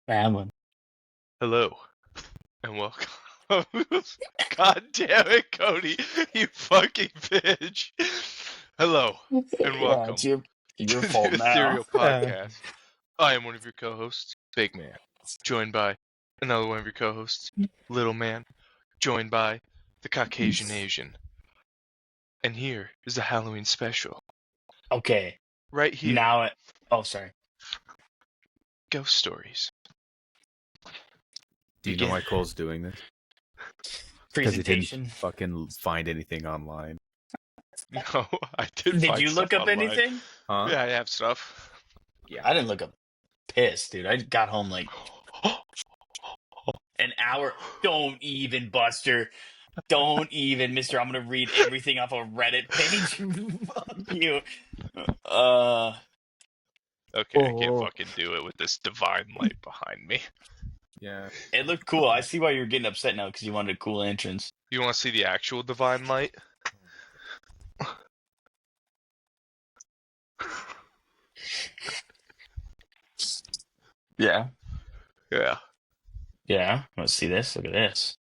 Family. Hello, and welcome. God damn it, Cody, you fucking bitch. Hello, and welcome It's your to fault the now. Ethereal Podcast. I am one of your co-hosts, Big Man, joined by another one of your co-hosts, Little Man, joined by the Caucasian Asian. And here is the Halloween special. Okay. Right here. Now, sorry. Ghost stories. Do you know why Cole's doing this? Because he Presentation. didn't fucking find anything online. No, I did. Did find you look stuff up online. anything? Huh? Yeah, I have stuff. Yeah, I didn't look up piss, dude. I got home like an hour. Don't even, Buster. Don't even, mister. I'm going to read everything off a Reddit page. Fuck you. Okay, I can't fucking do it with this divine light behind me. Yeah. It looked cool. I see why you're getting upset now because you wanted a cool entrance. You want to see the actual divine light? Yeah. Yeah. Yeah. Let's see this. Look at this.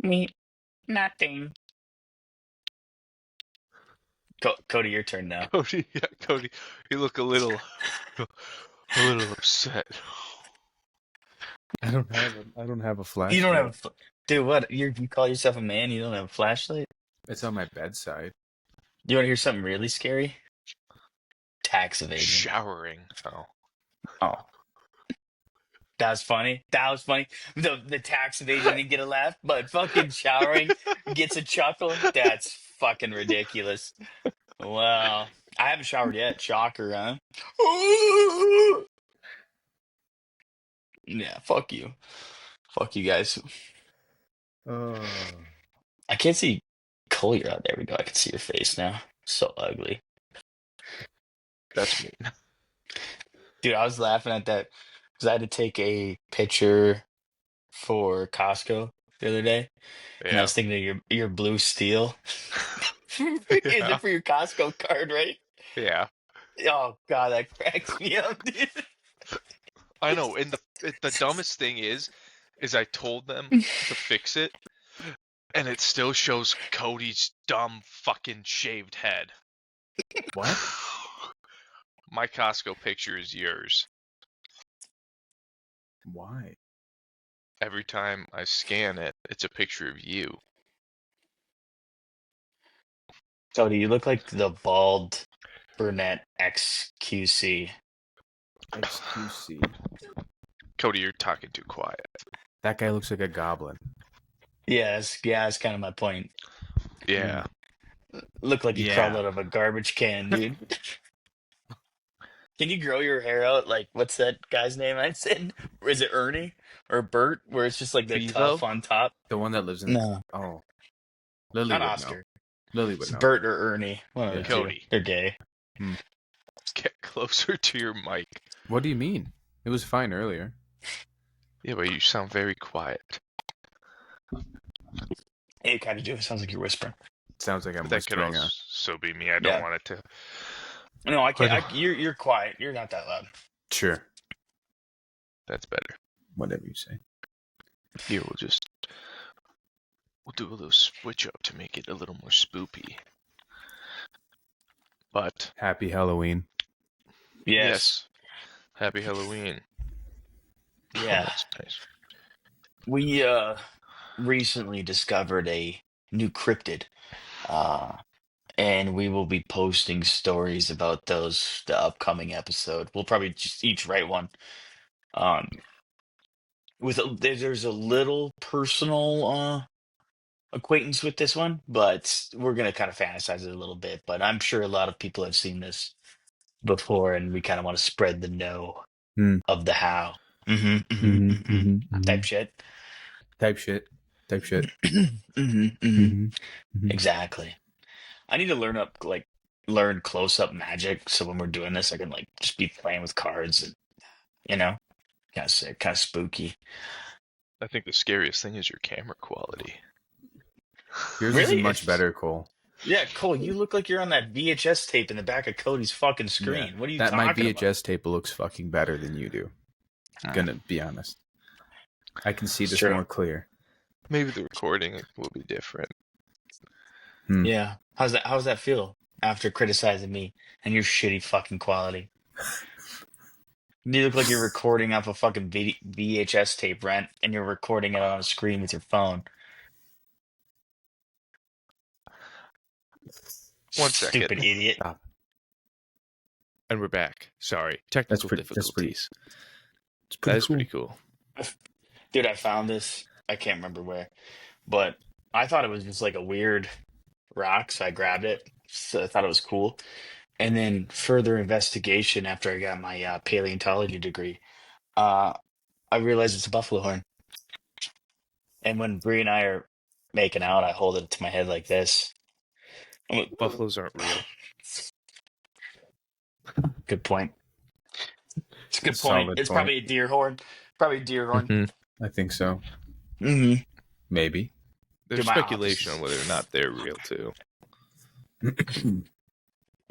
Me. Nothing. Cody, your turn now. Cody, you look a little upset. I don't have a flashlight. You don't have dude, what? You call yourself a man, you don't have a flashlight? It's on my bedside. You want to hear something really scary? Tax evasion. Showering. Oh. That was funny. The tax evasion didn't get a laugh, but fucking showering gets a chuckle. That's fucking ridiculous. Well, I haven't showered yet. Shocker, huh? Yeah, fuck you. Fuck you guys. I can't see Collier out. There we go. I can see your face now. So ugly. That's mean. Dude, I was laughing at that because I had to take a picture for Costco the other day. Yeah. And I was thinking of your blue steel. Is it for your Costco card, right? Yeah. Oh, God, that cracks me up, dude. I know, and the dumbest thing is I told them to fix it, and it still shows Cody's dumb fucking shaved head. What? My Costco picture is yours. Why? Every time I scan it, it's a picture of you. Cody, you look like the bald brunette XQC. XQC. Cody, you're talking too quiet. That guy looks like a goblin. Yes, that's kind of my point. Yeah. Look like you crawled out of a garbage can, dude. Can you grow your hair out? Like, what's that guy's name I said? Or is it Ernie or Bert? Where it's just like the tuft on top? The one that lives in No. Oh. Lily Not would Oscar. know. Lily would It's know. Bert or Ernie. One of the two. Cody. They're gay. Get closer to your mic. What do you mean? It was fine earlier. Yeah, but you sound very quiet. Yeah, you kind of do. It sounds like you're whispering. Sounds like I'm That could whispering. also be me. I don't want it to. No, I can't. You're quiet. You're not that loud. Sure. That's better. Whatever you say. Here, we'll do a little switch up to make it a little more spoopy. But Happy Halloween. yes. Happy Halloween. Yeah. That's nice. We recently discovered a new cryptid. And we will be posting stories about those the upcoming episode. We'll probably just each write one. There's a little personal acquaintance with this one, but we're gonna kind of fantasize it a little bit. But I'm sure a lot of people have seen this before, and we kind of want to spread the know of the how. Type shit. Exactly. I need to learn close up magic, so when we're doing this, I can just be playing with cards, and kind of sick, kind of spooky. I think the scariest thing is your camera quality. Yours Really? is much better, Cole. Yeah, Cole, you look like you're on that VHS tape in the back of Cody's fucking screen. Yeah, what are you that talking my about? VHS tape looks fucking better than you do. Gonna be honest. I can see It's this true. more clear. Maybe the recording will be different. Yeah. How's that feel after criticizing me and your shitty fucking quality? You look like you're recording off a fucking VHS tape, Rent, and you're recording it on a screen with your phone. One second. Stupid idiot. Stop. And we're back. Sorry. That's Technical pretty. difficulties. It's pretty That's cool. pretty cool. Dude, I found this. I can't remember where, but I thought it was just like a weird rock, so I grabbed it. So I thought it was cool. And then further investigation after I got my paleontology degree, uh, I realized it's a buffalo horn. And when Bree and I are making out, I hold it to my head like this. Buffaloes aren't real. Good point. It's a good Solid point. It's point. probably a deer horn. Probably a deer horn. Mhm. I think so. Mm-hmm. Maybe. There's my speculation office. on whether or not they're real too.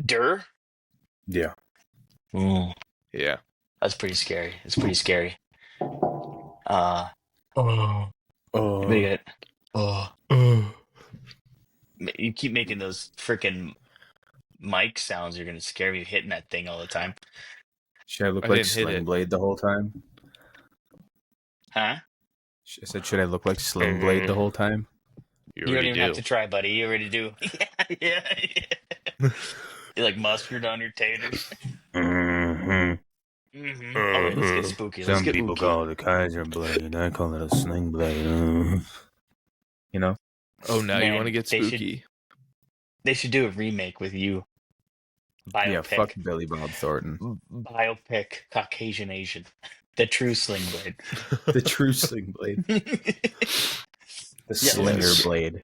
Dur? Yeah. Yeah. That's pretty scary. It's pretty scary. Oh. Make it. You keep making those freaking mic sounds. You're gonna scare me hitting that thing all the time. Should I look I like didn't hit Sling it. Blade the whole time? Huh? I said, should I look like Sling Blade the whole time? You You don't already even do. have to try, buddy. You already do. Yeah. You like mustard on your taters. Mm-hmm. Mm-hmm. All right, let's get spooky. Let's Some get people ooky. call it a Kaiser Blade. I call it a Sling Blade. You know? Oh, now you Man, want to get they should- spooky? They should do a remake with you. Biopic. Yeah, fuck Billy Bob Thornton. Biopic Caucasian Asian. The true Sling Blade. The true Sling Blade. The Yeah, Slinger yes. Blade.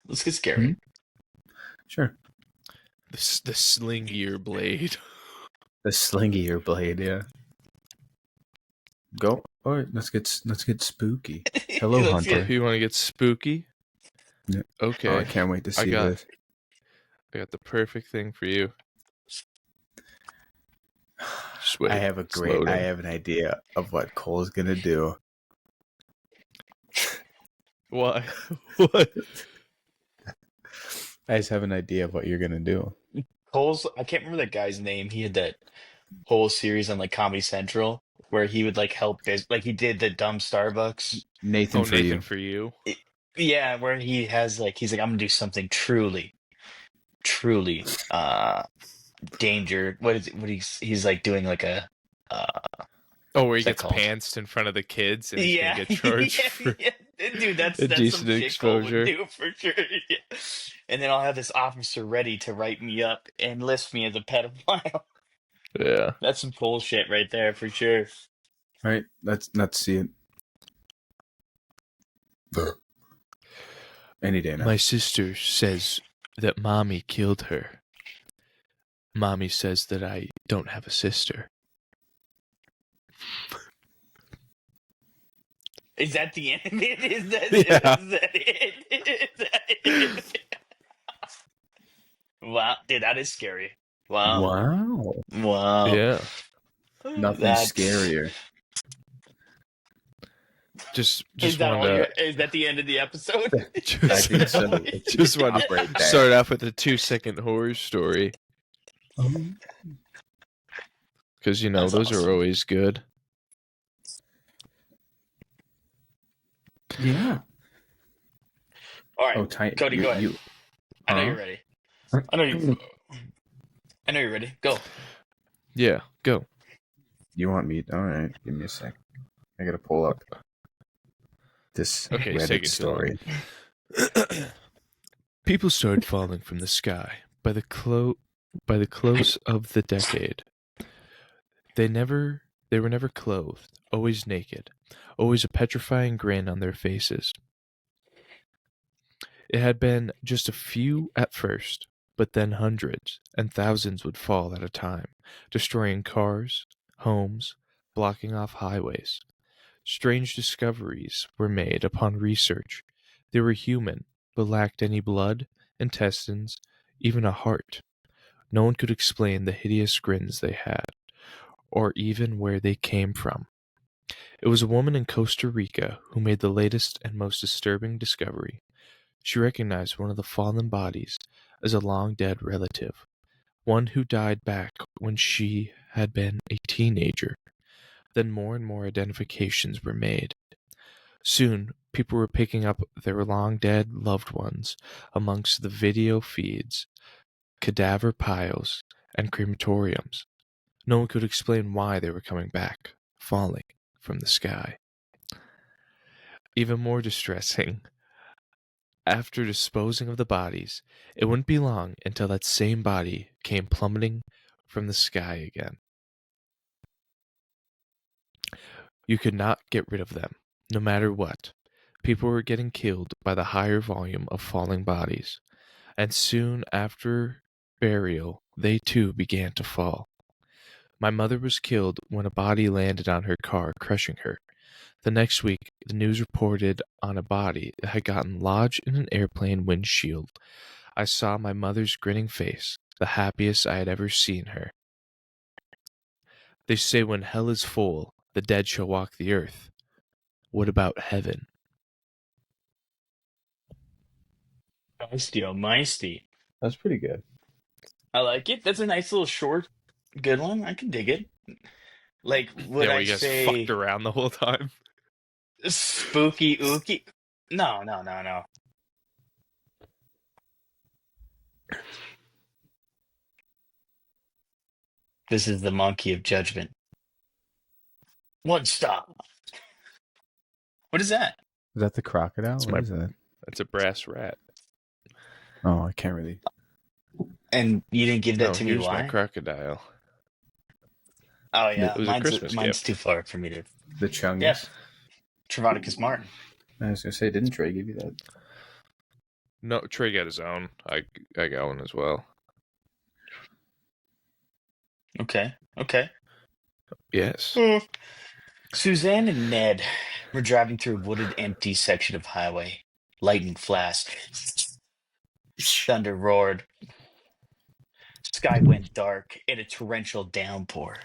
Let's get scary. Sure. The slingier blade. The Slingier Blade, yeah. Go. All right, let's get spooky. Hello, Let's Hunter. get- You want to get spooky? Yeah. Okay. Oh, I can't wait to see this. I got the perfect thing for you. Just wait. I have It's loading. I have an idea of what Cole's gonna do. Why? What? I just have an idea of what you're gonna do. Cole's, I can't remember that guy's name. He had that whole series on like Comedy Central where he would like help like he did the dumb Starbucks. Nathan, Oh, for Nathan, you. for you. Yeah, where he has like he's like, I'm gonna do something truly danger. What is it? What he's like doing like a Oh, where he What's that gets called? pantsed in front of the kids and he's yeah, gonna get charged yeah, for yeah. Dude, that's some indecent shit Cole would exposure. do for sure. Yeah. And then I'll have this officer ready to write me up and list me as a pedophile. Yeah. That's some bullshit right there for sure. All right, let's see it. Any day now. My sister says that mommy killed her. Mommy says that I don't have a sister. Is that the end of it? Is that Yeah. it? Is that it? Wow, dude, that is scary. Wow. Wow. Yeah. Nothing That's- scarier. Just Is that, wanted is that the end of the episode? I to think so. just wanted Stop right to there. start off with a 2-second horror story because That's those awesome. are always good. Yeah. All right, Oh, tight. Cody, go ahead. I know Huh? you're ready. I know you're ready. Go. Yeah, go. You want me? All right. Give me a sec. I gotta pull up this Okay, it's Reddit taking too long. story. People started falling from the sky by the close of the decade. They were never clothed, always naked, always a petrifying grin on their faces. It had been just a few at first, but then hundreds and thousands would fall at a time, destroying cars, homes, blocking off highways. Strange discoveries were made upon research. They were human, but lacked any blood, intestines, even a heart. No one could explain the hideous grins they had, or even where they came from. It was a woman in Costa Rica who made the latest and most disturbing discovery. She recognized one of the fallen bodies as a long-dead relative, one who died back when she had been a teenager. Then more and more identifications were made. Soon, people were picking up their long-dead loved ones amongst the video feeds, cadaver piles, and crematoriums. No one could explain why they were coming back, falling from the sky. Even more distressing, after disposing of the bodies, it wouldn't be long until that same body came plummeting from the sky again. You could not get rid of them, no matter what. People were getting killed by the higher volume of falling bodies, and soon after burial, they too began to fall. My mother was killed when a body landed on her car, crushing her. The next week, the news reported on a body that had gotten lodged in an airplane windshield. I saw my mother's grinning face, the happiest I had ever seen her. They say when hell is full, the dead shall walk the earth. What about heaven? Meisty, oh meisty. That's pretty good. I like it. That's a nice little short, good one. I can dig it. Like, would Yeah, where I you guys fucked say around the whole time. spooky ooky? No, no, no, no. This is the monkey of judgment. One stop. What is that? Is that the crocodile? That's What my- is that? That's a brass rat. Oh, I can't really. And you didn't give that No, to me. here's my Why? crocodile. Oh yeah, It was a Christmas mine's gift. too far for me to. The Chungus? Yes, Travaticus Martin. I was gonna say, didn't Trey give you that? No, Trey got his own. I got one as well. Okay, okay. Yes. Suzanne and Ned were driving through a wooded, empty section of highway. Lightning flashed. Thunder roared. Sky went dark in a torrential downpour.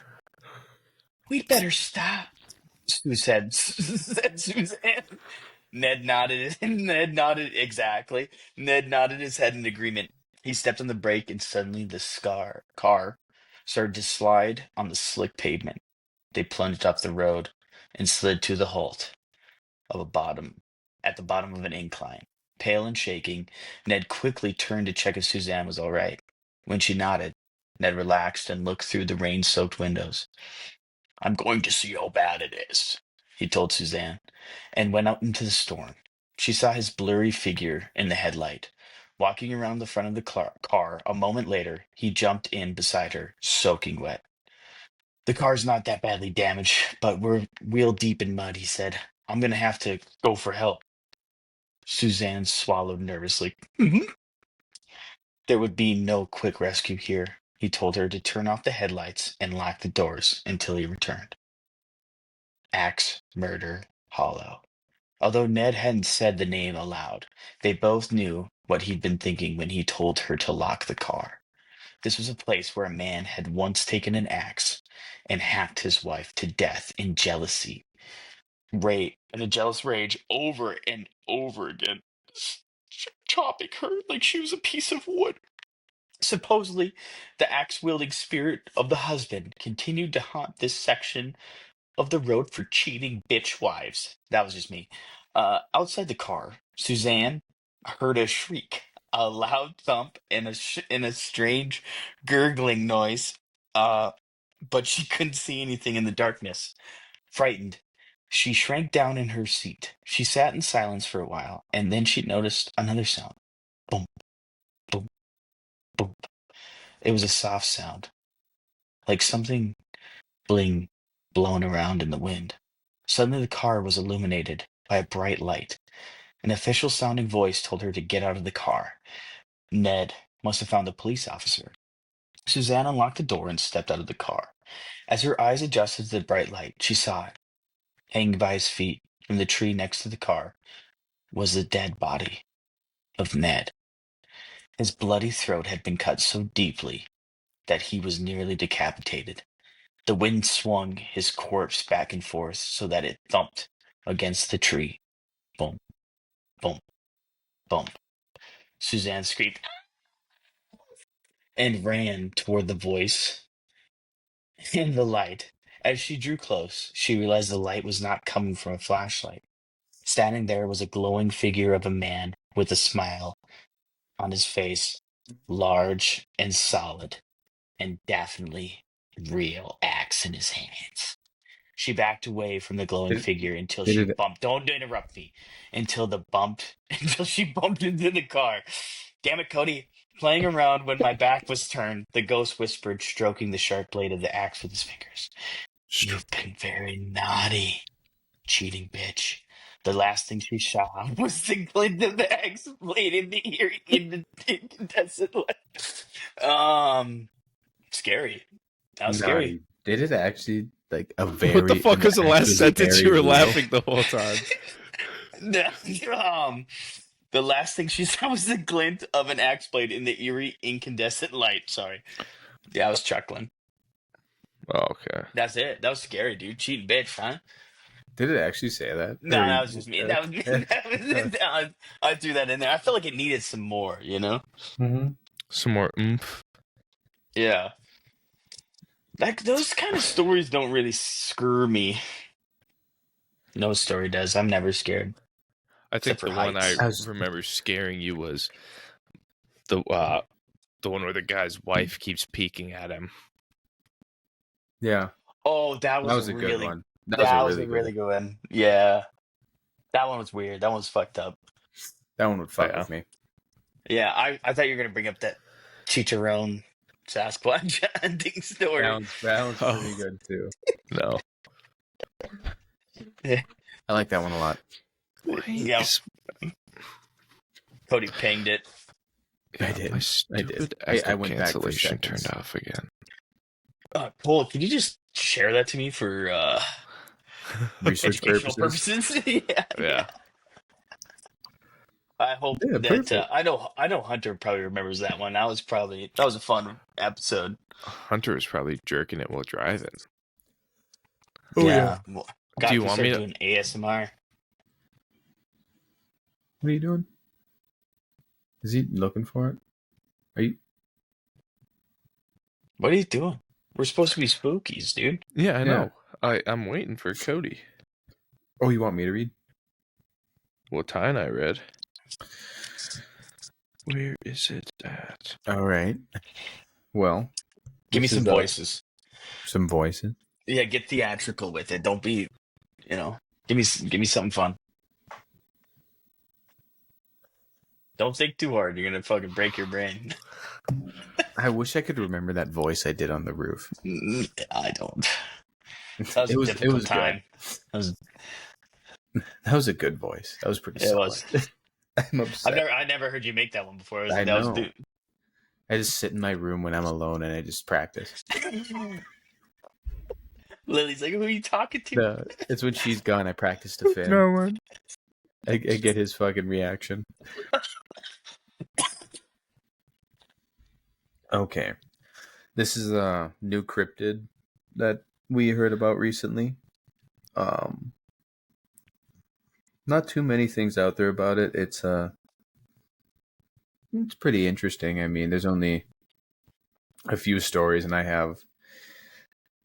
We'd better stop, Sue said. Said Suzanne. Ned nodded. Ned nodded exactly. Ned nodded his head in agreement. He stepped on the brake, and suddenly the car started to slide on the slick pavement. They plunged up the road and slid to the halt of a bottom at the bottom of an incline. Pale and shaking, Ned quickly turned to check if Suzanne was all right. When she nodded, Ned relaxed and looked through the rain-soaked windows. I'm going to see how bad it is, he told Suzanne, and went out into the storm. She saw his blurry figure in the headlight. Walking around the front of the car, a moment later, he jumped in beside her, soaking wet. The car's not that badly damaged, but we're wheel deep in mud, he said. I'm going to have to go for help. Suzanne swallowed nervously. There would be no quick rescue here. He told her to turn off the headlights and lock the doors until he returned. Axe Murder Hollow. Although Ned hadn't said the name aloud, they both knew what he'd been thinking when he told her to lock the car. This was a place where a man had once taken an axe and hacked his wife to death in jealousy, in a jealous rage over and over again, chopping her like she was a piece of wood. Supposedly, the axe-wielding spirit of the husband continued to haunt this section of the road for cheating bitch wives. That was just me. Outside the car, Suzanne heard a shriek, a loud thump, and a strange gurgling noise. But she couldn't see anything in the darkness. Frightened, she shrank down in her seat. She sat in silence for a while, and then she noticed another sound. Boom, boom, boom. It was a soft sound, like something being blown around in the wind. Suddenly, the car was illuminated by a bright light. An official sounding voice told her to get out of the car. Ned must have found the police officer. Suzanne unlocked the door and stepped out of the car. As her eyes adjusted to the bright light, she saw it. Hanging by his feet from the tree next to the car was the dead body of Ned. His bloody throat had been cut so deeply that he was nearly decapitated. The wind swung his corpse back and forth so that it thumped against the tree. Boom, boom, boom. Suzanne screamed and ran toward the voice in the light. As she drew close, she realized the light was not coming from a flashlight. Standing there was a glowing figure of a man with a smile on his face, large and solid, and definitely real axe in his hands. She backed away from the glowing Did, figure until did she it? bumped. Don't interrupt me. Until she bumped into the car. Damn it, Cody. Playing around when my back was turned, the ghost whispered, stroking the sharp blade of the axe with his fingers. You've been very naughty, cheating bitch. The last thing she saw was the glint of the axe blade in the ear in the incandescent light. Scary. That was scary. Naughty. Did it actually like a very? What the fuck was the last was sentence? very You were real? laughing the whole time. The last thing she saw was the glint of an axe blade in the eerie incandescent light. Sorry. Yeah, I was chuckling. Oh, okay. That's it. That was scary, dude. Cheating bitch, huh? Did it actually say that? No, Or that you- was just me. That was me. I threw that in there. I felt like it needed some more, you know? Mhm. Some more oomph. Yeah. Like, those kind of stories don't really screw me. No story does. I'm never scared. I think Except for the one I heights. remember scaring you was the one where the guy's wife keeps peeking at him. Yeah, Oh, that that was was a good really one. that That was a really good one. Yeah. That one was weird. That one was fucked up. That one would fuck Yeah. with me. Yeah, I thought you were gonna bring up that Chicharron Sasquatch hunting story. That one's Oh. pretty good too. No. I like that one a lot. Yeah, Cody pinged it. I did. My I stupid did. Echo I went back for cancellation seconds. turned off again. Cole, can you just share that to me for Research educational purposes. purposes? Yeah. Yeah. I hope Yeah, that perfect. I know Hunter probably remembers that one. That was a fun episode. Hunter was probably jerking it while driving. Oh, yeah. Well, God, Do you we want start me to- doing ASMR? What are you doing? Is he looking for it? Are you? What are you doing? We're supposed to be spookies, dude. Yeah, I Yeah. know. I'm waiting for Cody. Oh, you want me to read? What time I read? Where is it at? All right. Well, Give me this some is, voices. some voices. Yeah, get theatrical with it. Don't be, give me something fun. Don't think too hard. You're gonna fucking break your brain. I wish I could remember that voice I did on the roof. I don't. That was It a was- it difficult was good. time. That was a good voice. That was pretty It solid. was. I'm upset. I never heard you make that one before. I That was know. I just sit in my room when I'm alone and I just practice. Lily's like, who are you talking to? It's when she's gone. I practice to Finn. one. I get his fucking reaction. Okay. This is a new cryptid that we heard about recently. Not too many things out there about it. It's pretty interesting. I mean, there's only a few stories, and I have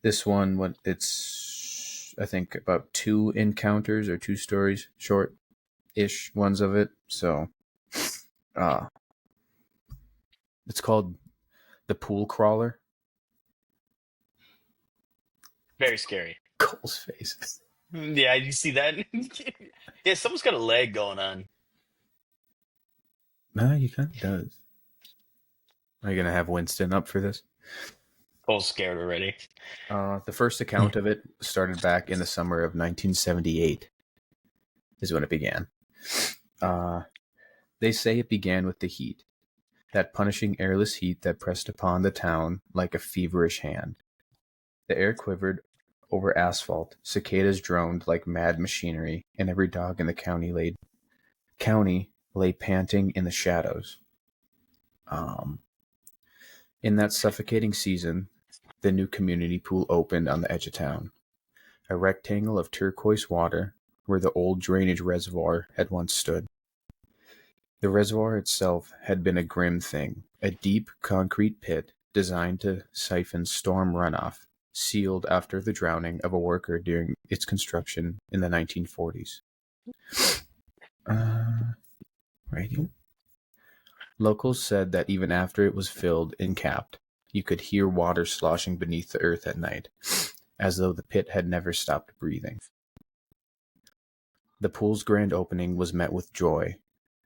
this one. It's I think about 2 encounters or 2 stories, short-ish ones of it. So, it's called the pool crawler. Very scary. Cole's face. Yeah, you see that? Yeah, someone's got a leg going on. No, he kind of does. Are you gonna have Winston up for this? Cole's scared already. The first account of it started back in the summer of 1978. Is when it began. They say it began with the heat, that punishing airless heat that pressed upon the town like a feverish hand. The air quivered over asphalt, cicadas droned like mad machinery, and every dog in the county lay panting in the shadows. In that suffocating season, the new community pool opened on the edge of town. A rectangle of turquoise water where the old drainage reservoir had once stood. The reservoir itself had been a grim thing, a deep concrete pit designed to siphon storm runoff, sealed after the drowning of a worker during its construction in the 1940s. Right here. Locals said that even after it was filled and capped, you could hear water sloshing beneath the earth at night, as though the pit had never stopped breathing. The pool's grand opening was met with joy,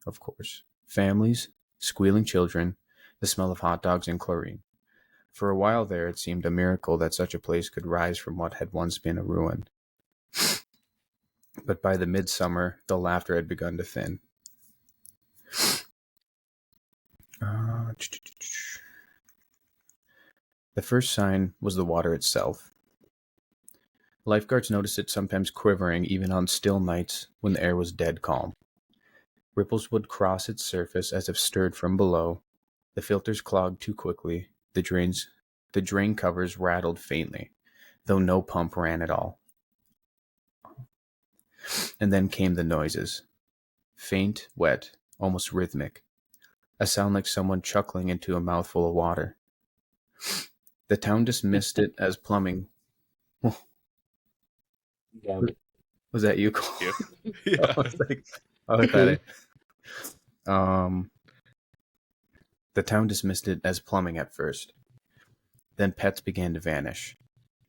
of course. Families, squealing children, the smell of hot dogs and chlorine. For a while there, it seemed a miracle that such a place could rise from what had once been a ruin. But by the midsummer, the laughter had begun to thin. The first sign was the water itself. Lifeguards noticed it sometimes quivering even on still nights when the air was dead calm. Ripples would cross its surface as if stirred from below. The filters clogged too quickly. The drain covers rattled faintly, though no pump ran at all. And then came the noises. Faint, wet, almost rhythmic. A sound like someone chuckling into a mouthful of water. The town dismissed it as plumbing. Was that you, Cole? Yeah. I was like, I thought it. The town dismissed it as plumbing at first. Then pets began to vanish.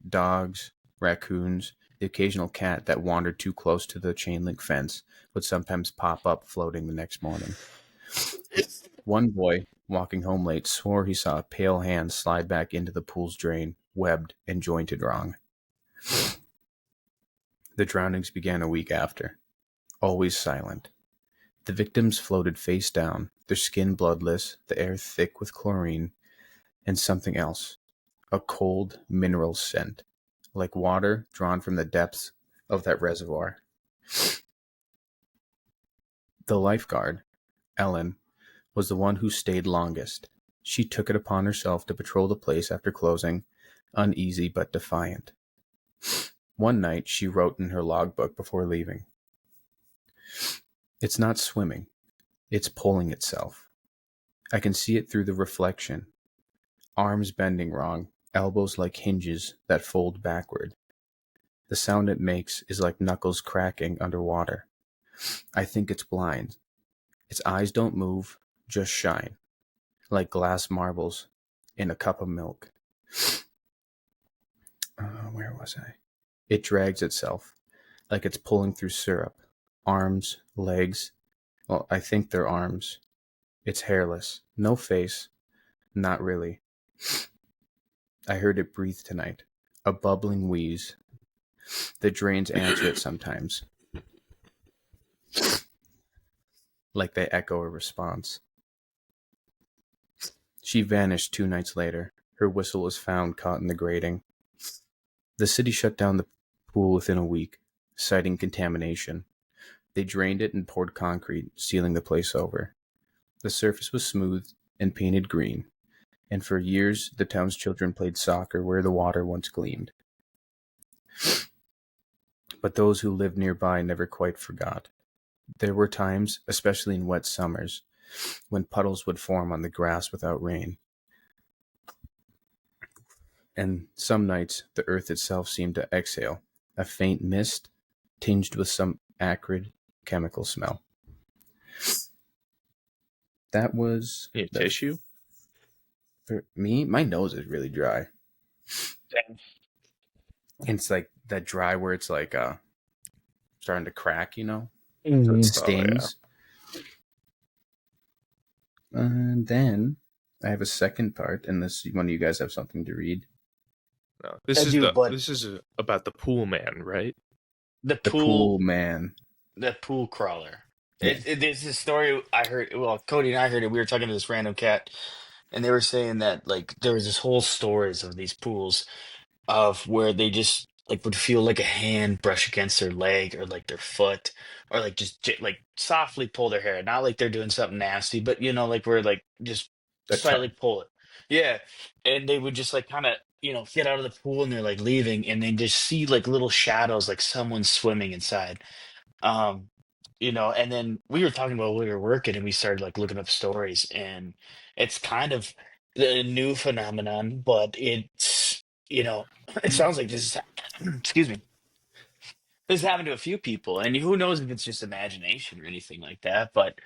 Dogs, raccoons, the occasional cat that wandered too close to the chain link fence would sometimes pop up floating the next morning. One boy, walking home late, swore he saw a pale hand slide back into the pool's drain, webbed and jointed wrong. The drownings began a week after, always silent. The victims floated face down, their skin bloodless, the air thick with chlorine, and something else, a cold mineral scent, like water drawn from the depths of that reservoir. The lifeguard, Ellen, was the one who stayed longest. She took it upon herself to patrol the place after closing, uneasy but defiant. One night she wrote in her logbook before leaving, "It's not swimming, it's pulling itself. I can see it through the reflection. Arms bending wrong, elbows like hinges that fold backward. The sound it makes is like knuckles cracking underwater. I think it's blind. Its eyes don't move, just shine, like glass marbles in a cup of milk." Where was I? It drags itself, like it's pulling through syrup. Arms, legs. Well, I think they're arms. It's hairless. No face. Not really. I heard it breathe tonight. A bubbling wheeze. The drains answer it sometimes, like they echo a response. She vanished 2 nights later. Her whistle was found caught in the grating. The city shut down the pool within a week, citing contamination. They drained it and poured concrete, sealing the place over. The surface was smooth and painted green, and for years the town's children played soccer where the water once gleamed. But those who lived nearby never quite forgot. There were times, especially in wet summers, when puddles would form on the grass without rain. And some nights the earth itself seemed to exhale, a faint mist tinged with some acrid chemical smell. That was Need a tissue? for me. My nose is really dry. Damn. It's like that dry where it's like starting to crack, you know? So Mhm. it stings. And then I have a second part, unless one of you guys have something to read. No. I do, but This is about the pool man, right? the The pool man. the pool crawler. Yeah. There's a story I heard. Well, Cody and I heard it. We were talking to this random cat, and they were saying that like there was this whole stories of these pools of where they just like would feel like a hand brush against their leg or like their foot or like just like softly pull their hair. Not like they're doing something nasty, but like where like just A slightly tug. pull it. Yeah, and they would just like kind of get out of the pool and they're like leaving, and they just see like little shadows, like someone swimming inside. Um, and then we were talking about when we were working, and we started like looking up stories, and it's kind of the new phenomenon, but it sounds like this is, excuse me, this has happened to a few people, and who knows if it's just imagination or anything like that, but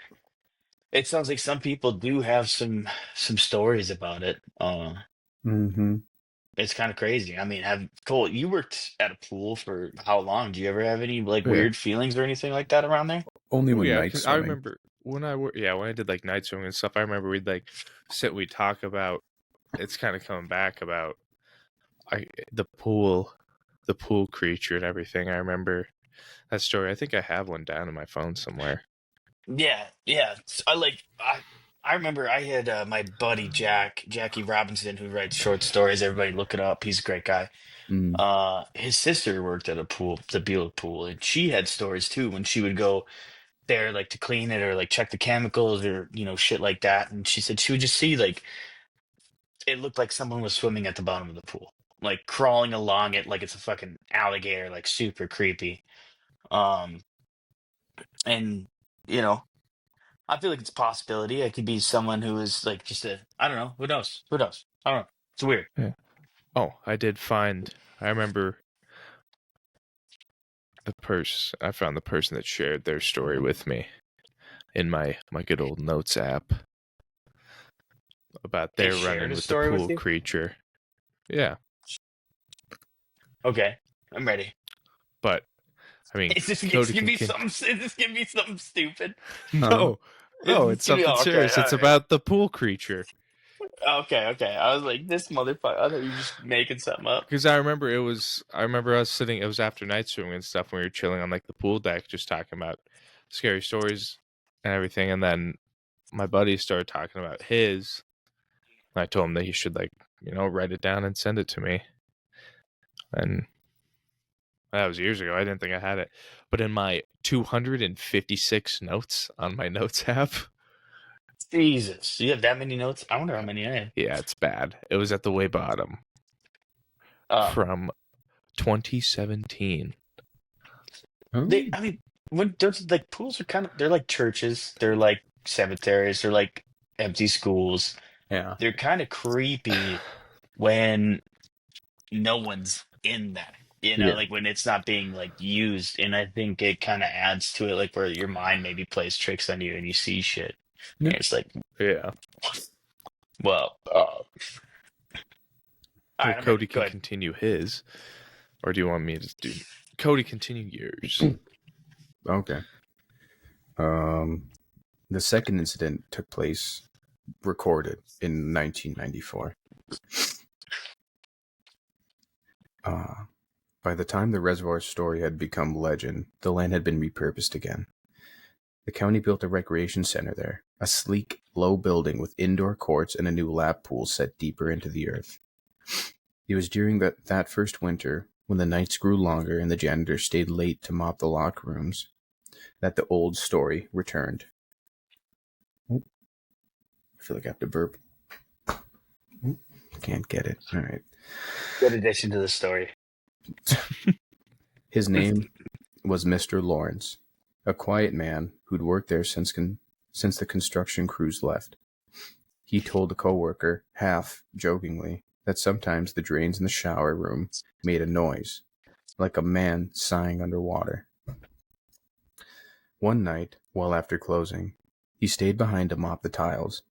it sounds like some people do have some stories about it. Mm-hmm. It's kind of crazy. I mean, Cole, you worked at a pool for how long? Do you ever have any like Yeah. weird feelings or anything like that around there? Only Oh, when yeah, night because I swimming. remember when when I did like night swimming and stuff. I remember we'd talk about. It's kind of coming back about the pool creature and everything. I remember that story. I think I have one down in my phone somewhere. Yeah, yeah. I remember I had my buddy Jackie Robinson, who writes short stories. Everybody look it up. He's a great guy. Mm. His sister worked at a pool, the Beulah pool, and she had stories too when she would go there like to clean it or like check the chemicals or shit like that. And she said she would just see like it looked like someone was swimming at the bottom of the pool, like crawling along it like it's a fucking alligator, like super creepy. Um, and you know. I feel like it's a possibility. It could be someone who is like just I don't know. Who knows? Who knows? I don't know. It's weird. Yeah. Oh, I did find. I remember I found the person that shared their story with me in my good old notes app about They their shared run-in a with the story with pool you? creature. Yeah, Okay, I'm ready. but I mean, Is this Cody gonna can. be something? Is this gonna be something stupid? No, no, It's it's gonna be something okay. serious. It's about the pool creature. Okay, okay. I was like, this motherfucker. I thought you were just making something up. Because I remember us sitting. It was after night swimming and stuff. When we were chilling on like the pool deck, just talking about scary stories and everything. And then my buddy started talking about his. And I told him that he should write it down and send it to me. And that was years ago. I didn't think I had it, but in my 256 notes on my notes app, Jesus, you have that many notes? I wonder how many I had. yeah, it's bad. It was at the way bottom Um, from 2017. Oh. I mean, when there's like pools are they're like churches, they're like cemeteries, they're like empty schools. Yeah. They're kind of creepy when no one's in that, Yeah. like when it's not being like used. And I think it kind of adds to it, like where your mind maybe plays tricks on you and you see shit. Yeah. And it's like, Yeah. well, all Well, right, I'm Cody ready. Go can ahead. continue his, or do you want me to do? Cody, continue yours. Okay. The second incident took place, recorded in 1994. By the time the reservoir story had become legend, the land had been repurposed again. The county built a recreation center there, a sleek, low building with indoor courts and a new lap pool set deeper into the earth. It was during that first winter, when the nights grew longer and the janitor stayed late to mop the locker rooms, that the old story returned. I feel like I have to burp. Can't get it. All right. Good addition to the story. His name was Mr. Lawrence, a quiet man who'd worked there since the construction crews left. He told a coworker, half jokingly, that sometimes the drains in the shower room made a noise, like a man sighing underwater. One night, well after closing, he stayed behind to mop the tiles.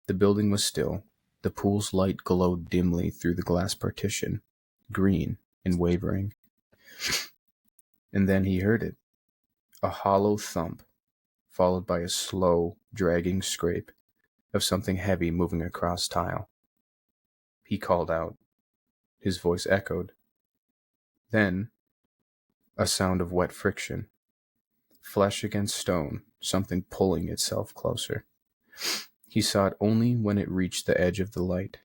The building was still. The pool's light glowed dimly through the glass partition, green and wavering. And then he heard it, a hollow thump, followed by a slow, dragging scrape of something heavy moving across tile. He called out. His voice echoed. Then, a sound of wet friction. Flesh against stone, something pulling itself closer. He saw it only when it reached the edge of the light.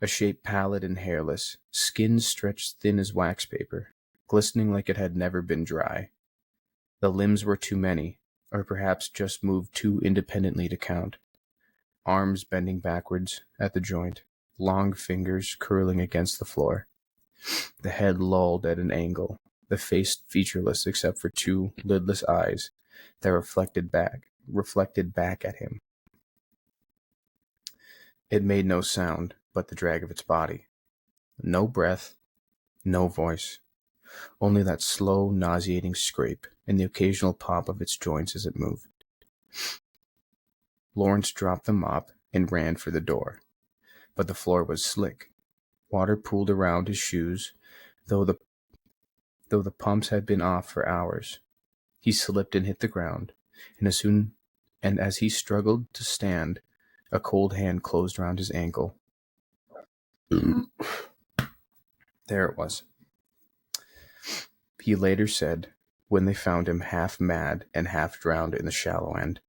A shape pallid and hairless, skin stretched thin as wax paper, glistening like it had never been dry. The limbs were too many, or perhaps just moved too independently to count. Arms bending backwards at the joint, long fingers curling against the floor. The head lolled at an angle, the face featureless except for two lidless eyes that reflected back at him. It made no sound but the drag of its body. No breath, no voice, only that slow, nauseating scrape and the occasional pop of its joints as it moved. Lawrence dropped the mop and ran for the door, but the floor was slick. Water pooled around his shoes, though the pumps had been off for hours. He slipped and hit the ground, and as he struggled to stand, a cold hand closed around his ankle. There it was. He later said, when they found him half mad and half drowned in the shallow end,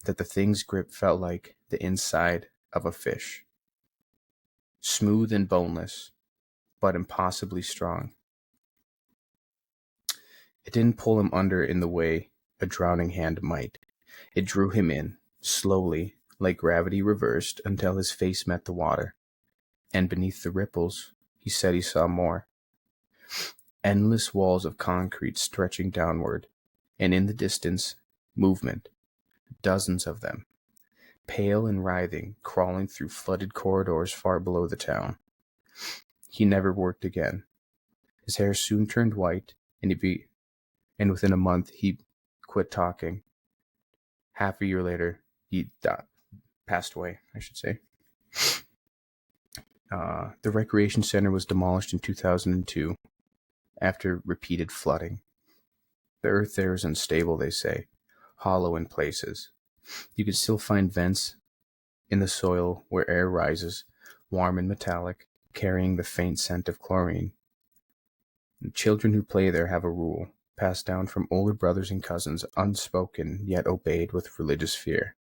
that the thing's grip felt like the inside of a fish. Smooth and boneless, but impossibly strong. It didn't pull him under in the way a drowning hand might. It drew him in, slowly, like gravity reversed, until his face met the water. And beneath the ripples, he said he saw more. Endless walls of concrete stretching downward, and in the distance, movement. Dozens of them, pale and writhing, crawling through flooded corridors far below the town. He never worked again. His hair soon turned white, and within a month he quit talking. Half a year later, he passed away, I should say. The recreation center was demolished in 2002 after repeated flooding. The earth there is unstable, they say, hollow in places. You can still find vents in the soil where air rises, warm and metallic, carrying the faint scent of chlorine. And children who play there have a rule, passed down from older brothers and cousins, unspoken yet obeyed with religious fear.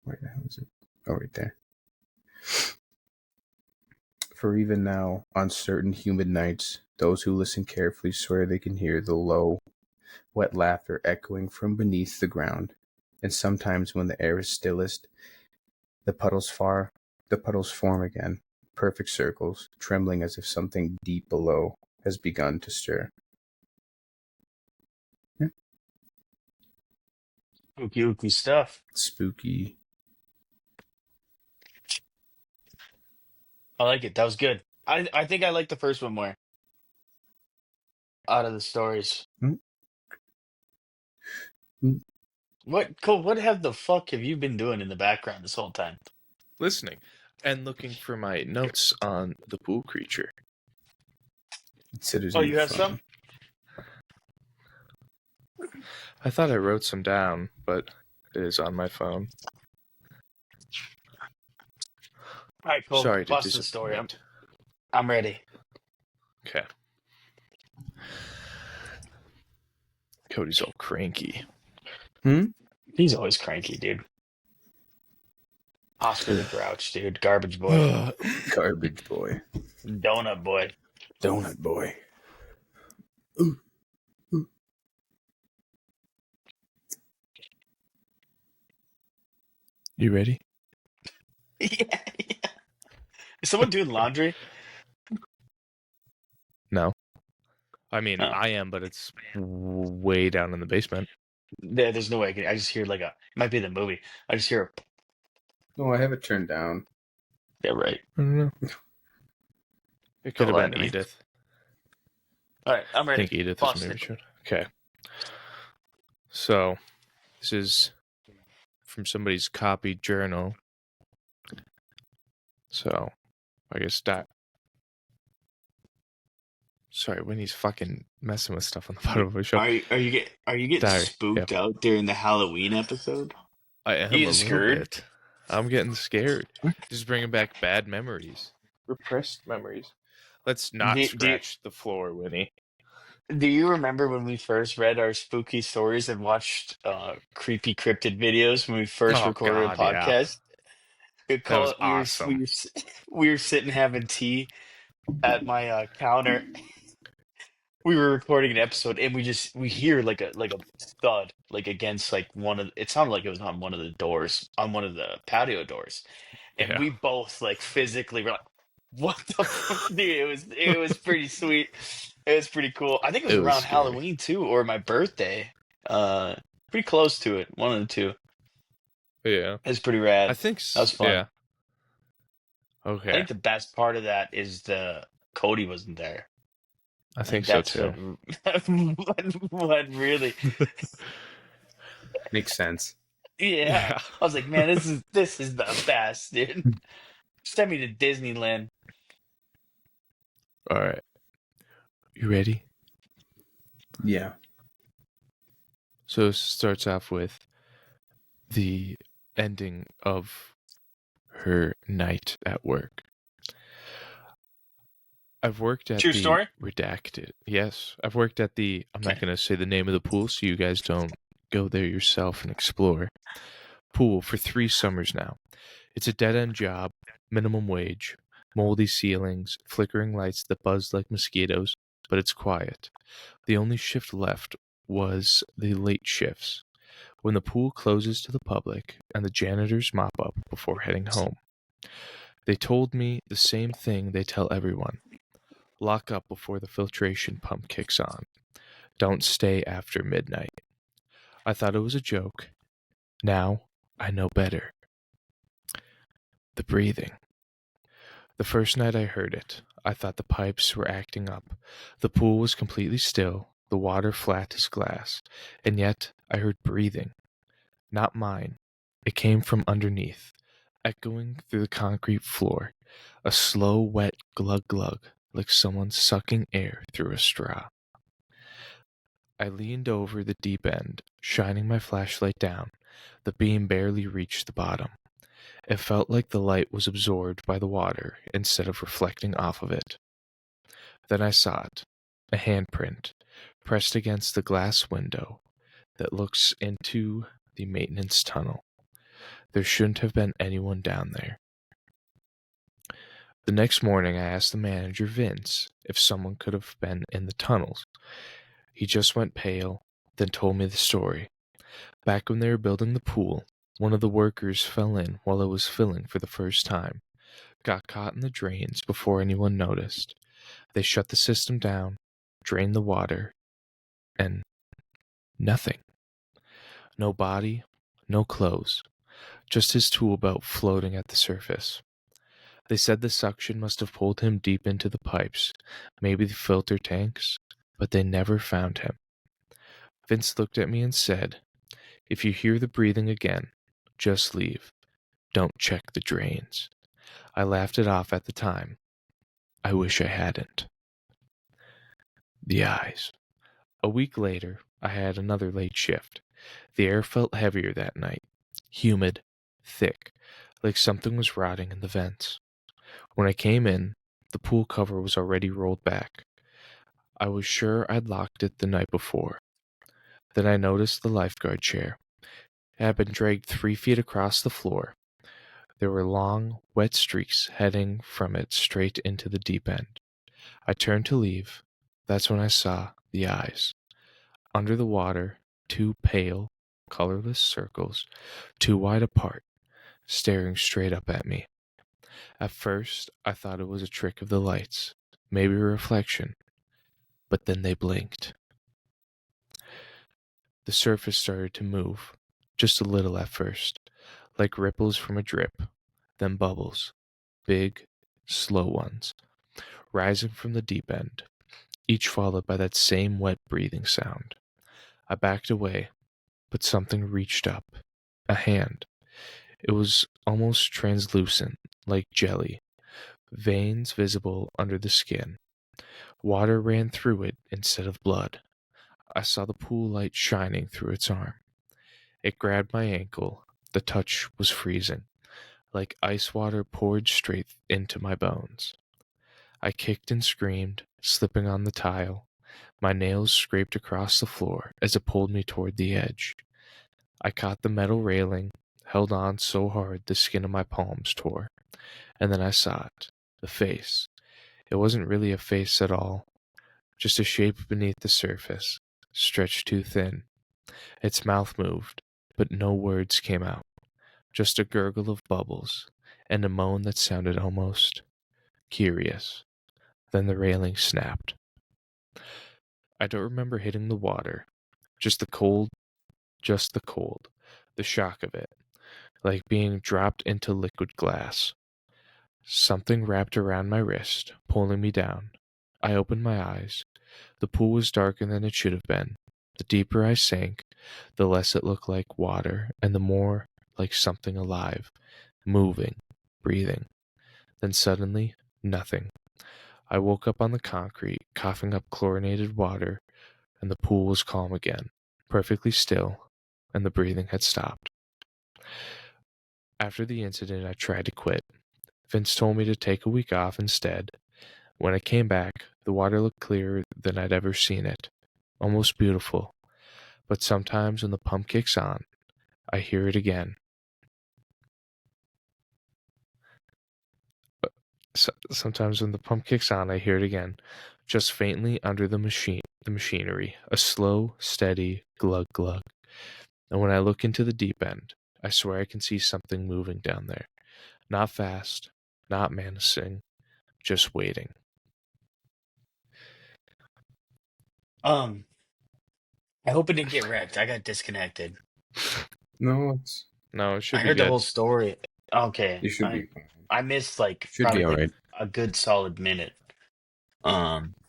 Where the hell is it? Oh, right there. For even now, on certain humid nights, those who listen carefully swear they can hear the low, wet laughter echoing from beneath the ground, and sometimes when the air is stillest, the puddles form again, perfect circles, trembling as if something deep below has begun to stir. Yeah. Ooky stuff. Spooky. I like it. That was good. I think I like the first one more out of the stories. Mm. What, Cole, what the fuck have you been doing in the background this whole time? Listening and looking for my notes on the pool creature. Considers Oh, me you have fun. some? I thought I wrote some down, but it is on my phone. All right, Cole. Sorry to Bust the story. disappoint. I'm ready. Okay. Cody's all cranky. He's always cranky, dude. Oscar the Grouch, dude. Garbage boy. Garbage boy. Donut boy. Donut boy. You ready? Yeah. Is someone doing laundry? No. I mean, Oh. I am, but it's way down in the basement. There's no way I just hear like it might be the movie. I just hear No, I have it turned down. yeah, right. I don't know. It could Don't have lie been to me. Edith. All right, I'm I ready. think Edith Bust is maybe it. showed. Okay. So, this is from somebody's copied journal. So, I guess that. Sorry, Winnie's fucking messing with stuff on the bottom of my show. Are you getting Sorry, spooked out during the Halloween episode? I am You a getting little scared? bit. I'm getting scared. Just bringing back bad memories. Repressed memories. Let's not scratch the floor, Winnie. Do you remember when we first read our spooky stories and watched creepy cryptid videos when we first Oh, recorded a God, yeah. podcast? That was awesome. We were sitting having tea at my counter, we were recording an episode and we hear like a thud like against like it sounded like it was on one of the doors, on one of the patio doors. And Yeah. we both like physically were like, what the fuck, dude? It was pretty sweet. It was pretty cool. I think it was It was around scary. Halloween too, or my birthday. Pretty close to it. One of the two. Yeah. It was pretty I rad. think, That was fun. yeah. I Okay. think the best part of that is the Cody wasn't there. I I think think so that's too. what really. Makes sense. Yeah, Yeah. I was like, man, this is the best, dude. Send me to Disneyland. All right. You ready? Yeah. So it starts off with the ending of her night at work. I've worked at True the story. redacted. Yes, I've worked at the. I'm not going to say the name of the pool, so you guys don't go there yourself and explore. Pool for 3 summers now. It's a dead end job, minimum wage, moldy ceilings, flickering lights that buzz like mosquitoes, but it's quiet. The only shift left was the late shifts, when the pool closes to the public and the janitors mop up before heading home. They told me the same thing they tell everyone: lock up before the filtration pump kicks on. Don't stay after midnight. I thought it was a joke. Now I know better. The breathing. The first night I heard it, I thought the pipes were acting up. The pool was completely still, the water flat as glass, and yet I heard breathing. Not mine. It came from underneath, echoing through the concrete floor, a slow, wet glug glug, like someone sucking air through a straw. I leaned over the deep end, shining my flashlight down. The beam barely reached the bottom. It felt like the light was absorbed by the water instead of reflecting off of it. Then I saw it, a handprint, pressed against the glass window that looks into the maintenance tunnel. There shouldn't have been anyone down there. The next morning I asked the manager, Vince, if someone could have been in the tunnels. He just went pale, then told me the story. Back when they were building the pool, one of the workers fell in while it was filling for the first time, got caught in the drains before anyone noticed. They shut the system down, drained the water, and nothing. No body, no clothes, just his tool belt floating at the surface. They said the suction must have pulled him deep into the pipes, maybe the filter tanks, but they never found him. Vince looked at me and said, "If you hear the breathing again, just leave. Don't check the drains." I laughed it off at the time. I wish I hadn't. The eyes. A week later, I had another late shift. The air felt heavier that night, humid, thick, like something was rotting in the vents. When I came in, the pool cover was already rolled back. I was sure I'd locked it the night before. Then I noticed the lifeguard chair. It had been dragged 3 feet across the floor. There were long, wet streaks heading from it straight into the deep end. I turned to leave. That's when I saw the eyes. Under the water, 2 pale, colorless circles, too wide apart, staring straight up at me. At first, I thought it was a trick of the lights, maybe a reflection, but then they blinked. The surface started to move, just a little at first, like ripples from a drip, then bubbles, big, slow ones, rising from the deep end, each followed by that same wet breathing sound. I backed away, but something reached up, a hand. It was almost translucent, like jelly, veins visible under the skin. Water ran through it instead of blood. I saw the pool light shining through its arm. It grabbed my ankle. The touch was freezing, like ice water poured straight into my bones. I kicked and screamed, slipping on the tile. My nails scraped across the floor as it pulled me toward the edge. I caught the metal railing, held on so hard the skin of my palms tore. And then I saw it, the face. It wasn't really a face at all. just a shape beneath the surface, stretched too thin. Its mouth moved, but no words came out, just a gurgle of bubbles, and a moan that sounded almost curious. Then the railing snapped. I don't remember hitting the water, just the cold, the shock of it, like being dropped into liquid glass. Something wrapped around my wrist, pulling me down. I opened my eyes. The pool was darker than it should have been. The deeper I sank, the less it looked like water, and the more like something alive, moving, breathing. Then suddenly, nothing. I woke up on the concrete, coughing up chlorinated water, and the pool was calm again, perfectly still, and the breathing had stopped. After the incident, I tried to quit. Vince told me to take a week off instead. When I came back, the water looked clearer than I'd ever seen it, almost beautiful. But sometimes when the pump kicks on, I hear it again. Sometimes when the pump kicks on, I hear it again, just faintly under the machinery, a slow, steady glug glug. And when I look into the deep end, I swear I can see something moving down there. Not fast, not menacing, just waiting. I hope it didn't get wrecked. I got disconnected. No, it's No, it should I be heard the good. whole story. Okay. it should be fine. I missed like Should probably be all like right. a good solid minute.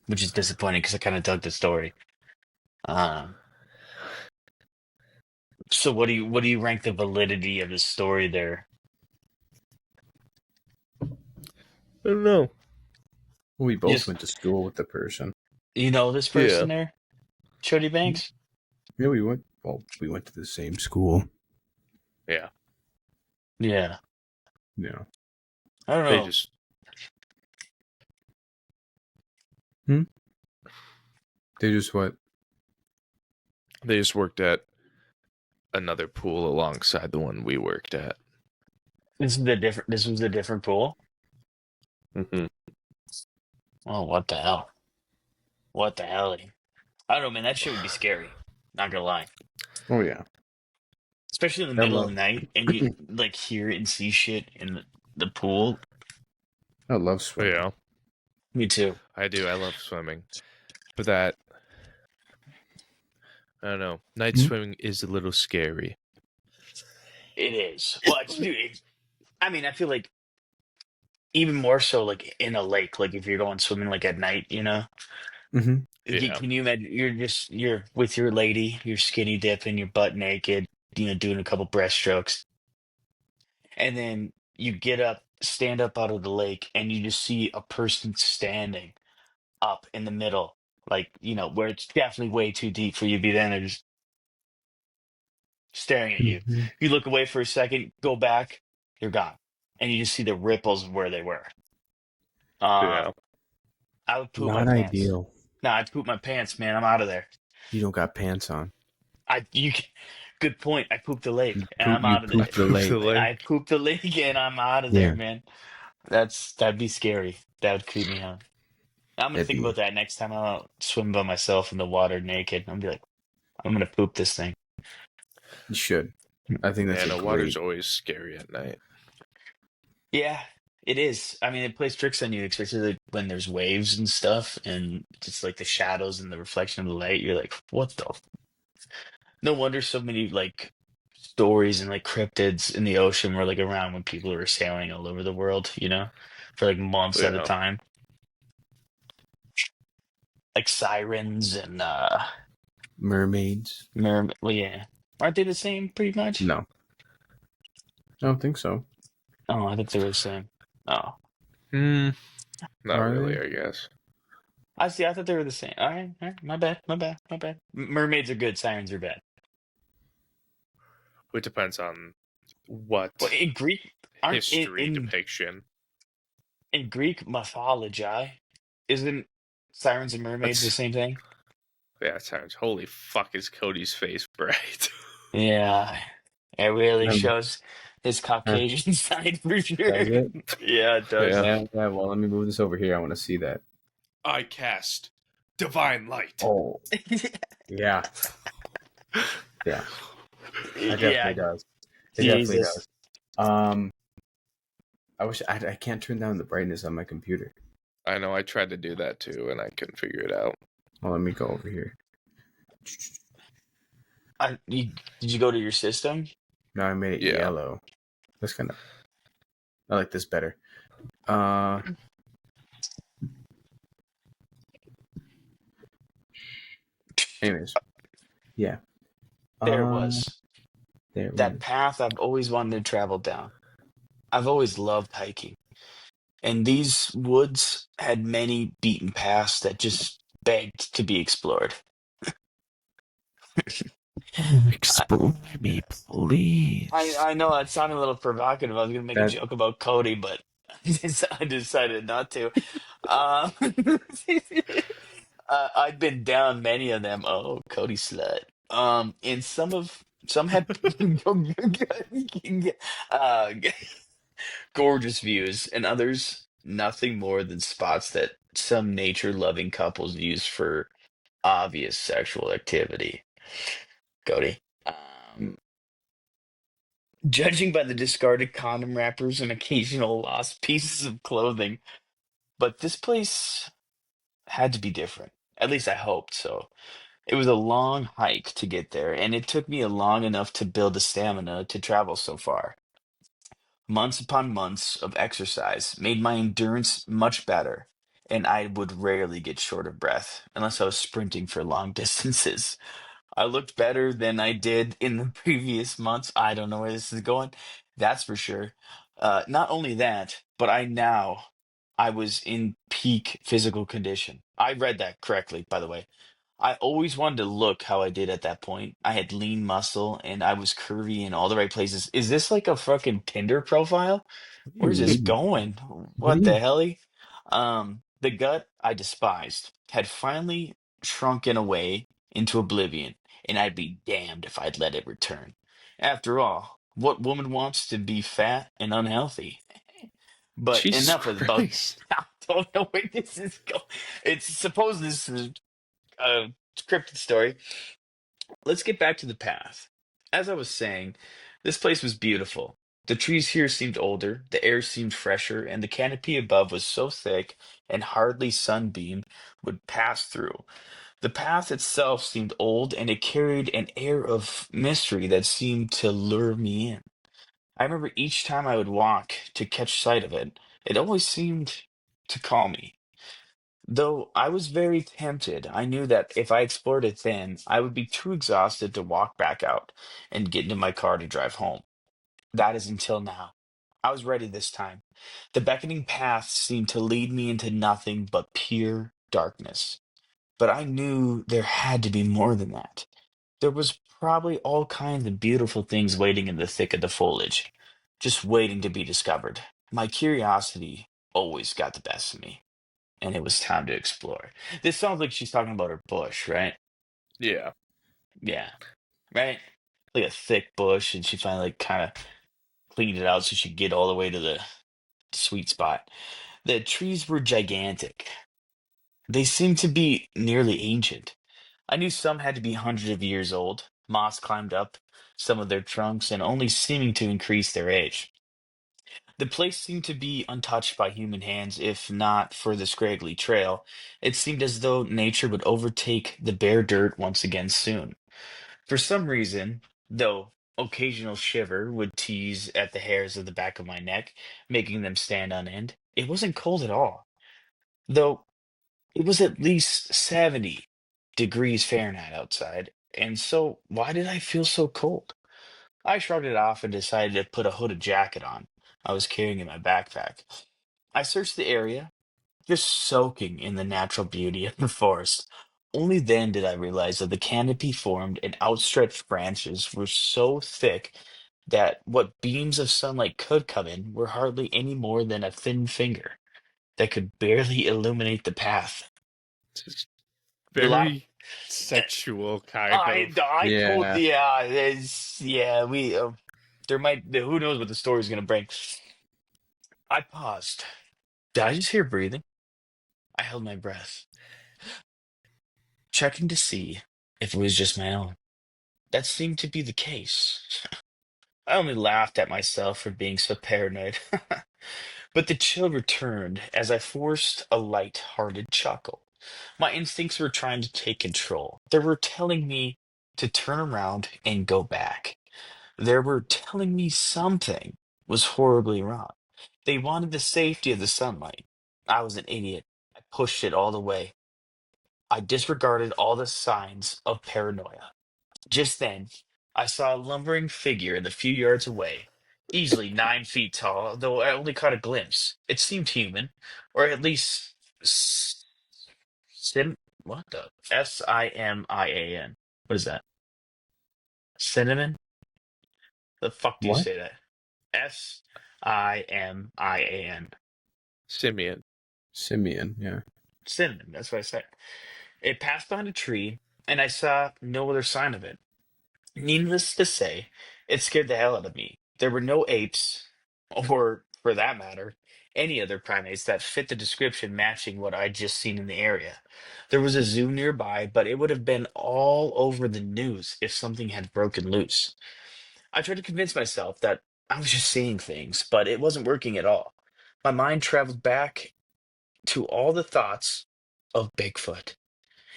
Which is disappointing because I kind of dug the story. So what do you rank the validity of the story there? I don't know. We both Just went to school with the person. you know this person there, Chody Banks? Yeah, we went. Well, we went to the same school. Yeah. Yeah. Yeah. I don't They know. just They just what? They just worked at another pool alongside the one we worked at. This was a different pool. Mm-hmm. Oh, what the hell? What the hell? I don't know, man. That shit would be scary. Not gonna lie. Oh yeah. Especially in the I middle of love. the night and you like hear and see shit in the pool. I love swimming. Yeah, Me too. I do. I love swimming. But that, I don't know. Night swimming is a little scary. It is. Well, I mean, I feel like even more so like in a lake, like if you're going swimming like at night, you know? Mm-hmm. Yeah. Can you imagine you're with your lady, you're skinny dipping, you're butt naked, doing a couple breaststrokes, and then you get up, stand up out of the lake, and you just see a person standing up in the middle, like, where it's definitely way too deep for you to be then. They're just staring at you. Mm-hmm. You look away for a second, go back, they're gone. And you just see the ripples of where they were. Yeah. I would poop my Not pants. ideal. No, I'd poop my pants, man. I'm out of there. You don't got pants on. Good point. I pooped the lake You and I'm out of there. pooped the lake. I pooped the lake and I'm out of Yeah. there, man. That'd be scary. That would creep me out. I'm gonna That'd think be- about that next time I'm out swimming by myself in the water naked. I'm gonna be like, I'm gonna poop this thing. You should. I think that's Yeah, a no, great. water's always scary at night. Yeah, it is. I mean, it plays tricks on you, especially like when there's waves and stuff, and just like the shadows and the reflection of the light. You're like, what the? No wonder so many like stories and like cryptids in the ocean were like around when people were sailing all over the world, for like months at a Yeah. time. Like sirens and Mermaids? mermaid. Well, yeah, aren't they the same pretty much? No. I don't think so. Oh, I thought they were the same. Oh, Not Are really, they? I guess. I see. I thought they were the same. All right. My bad. Mermaids are good. Sirens are bad. It depends on what Well, in Greek, aren't history depiction. in Greek mythology, isn't sirens and mermaids the That's- same thing? Yeah, sounds. Holy fuck, is Cody's face bright? Yeah, it really Um, shows his Caucasian side for sure. Does it? Yeah, it does. Yeah. Yeah. Well, let me move this over here. I want to see that. I cast divine light. Oh, yeah. Yeah. It Yeah, definitely does. It definitely Jesus. does. I wish I can't turn down the brightness on my computer. I know I tried to do that too, and I couldn't figure it out. Well, let me go over here. Did you go to your system? Now I made it Yeah. yellow. That's kind of. I like this better. Uh, anyways, yeah. There it Um, was. there it That was. path I've always wanted to travel down. I've always loved hiking. And these woods had many beaten paths that just begged to be explored. I, Explore me, please. I know that sounded a little provocative. I was going to make a That joke about Cody, but I decided not to. Uh, I'd been down many of them. Oh, Cody slut. And some had uh, gorgeous views, and others nothing more than spots that some nature-loving couples use for obvious sexual activity. Cody. Judging by the discarded condom wrappers and occasional lost pieces of clothing, but this place had to be different. At least I hoped so. It was a long hike to get there, and it took me a long enough to build the stamina to travel so far. Months upon months of exercise made my endurance much better, and I would rarely get short of breath unless I was sprinting for long distances. I looked better than I did in the previous months. I don't know where this is going. That's for sure. Not only that, but I was in peak physical condition. I read that correctly, by the way. I always wanted to look how I did at that point. I had lean muscle and I was curvy in all the right places. Is this like a fucking Tinder profile? what do you Where's this mean? going? What do What you? the hell? The gut I despised had finally shrunken away into oblivion, and I'd be damned if I'd let it return. After all, what woman wants to be fat and unhealthy? But Jesus enough of about. Christ. I don't know where this is going. It's suppose this is a scripted story. Let's get back to the path. As I was saying, this place was beautiful. The trees here seemed older, the air seemed fresher, and the canopy above was so thick and hardly sunbeam would pass through. The path itself seemed old, and it carried an air of mystery that seemed to lure me in. I remember each time I would walk to catch sight of it, it always seemed to call me. Though I was very tempted, I knew that if I explored it then, I would be too exhausted to walk back out and get into my car to drive home. That is until now. I was ready this time. The beckoning path seemed to lead me into nothing but pure darkness. But I knew there had to be more than that. There was probably all kinds of beautiful things waiting in the thick of the foliage, just waiting to be discovered. My curiosity always got the best of me, and it was time to explore. This sounds like she's talking about her bush, right? Yeah. Yeah, right? Like a thick bush, and she finally like, kind of cleaned it out so she could get all the way to the sweet spot. The trees were gigantic. They seemed to be nearly ancient. I knew some had to be hundreds of years old. Moss climbed up some of their trunks and only seeming to increase their age. The place seemed to be untouched by human hands, if not for the scraggly trail. It seemed as though nature would overtake the bare dirt once again soon. For some reason, though occasional shiver would tease at the hairs of the back of my neck, making them stand on end, it wasn't cold at all, though it was at least 70 degrees Fahrenheit outside. And so, why did I feel so cold? I shrugged it off and decided to put a hooded jacket on I was carrying in my backpack. I searched the area, just soaking in the natural beauty of the forest. Only then did I realize that the canopy formed and outstretched branches were so thick that what beams of sunlight could come in were hardly any more than a thin finger that could barely illuminate the path. Just A lot of very sexual, kind of. I told Yeah. yeah, we there might who knows what the story's gonna bring. I paused. Did I just hear breathing? I held my breath. checking to see if it was just my own. That seemed to be the case. I only laughed at myself for being so paranoid. But the chill returned as I forced a light-hearted chuckle. My instincts were trying to take control. They were telling me to turn around and go back. They were telling me something was horribly wrong. They wanted the safety of the sunlight. I was an idiot. I pushed it all the way. I disregarded all the signs of paranoia. Just then, I saw a lumbering figure in the few yards away, easily 9 feet tall, though I only caught a glimpse. It seemed human, or at least s- sim. What the Simian? What is that? Cinnamon? The fuck do you What? say that? Simian. Simeon. Simeon, yeah. Cinnamon. That's what I said. It passed behind a tree, and I saw no other sign of it. Needless to say, it scared the hell out of me. There were no apes, or for that matter, any other primates that fit the description matching what I'd just seen in the area. There was a zoo nearby, but it would have been all over the news if something had broken loose. I tried to convince myself that I was just seeing things, but it wasn't working at all. My mind traveled back to all the thoughts of Bigfoot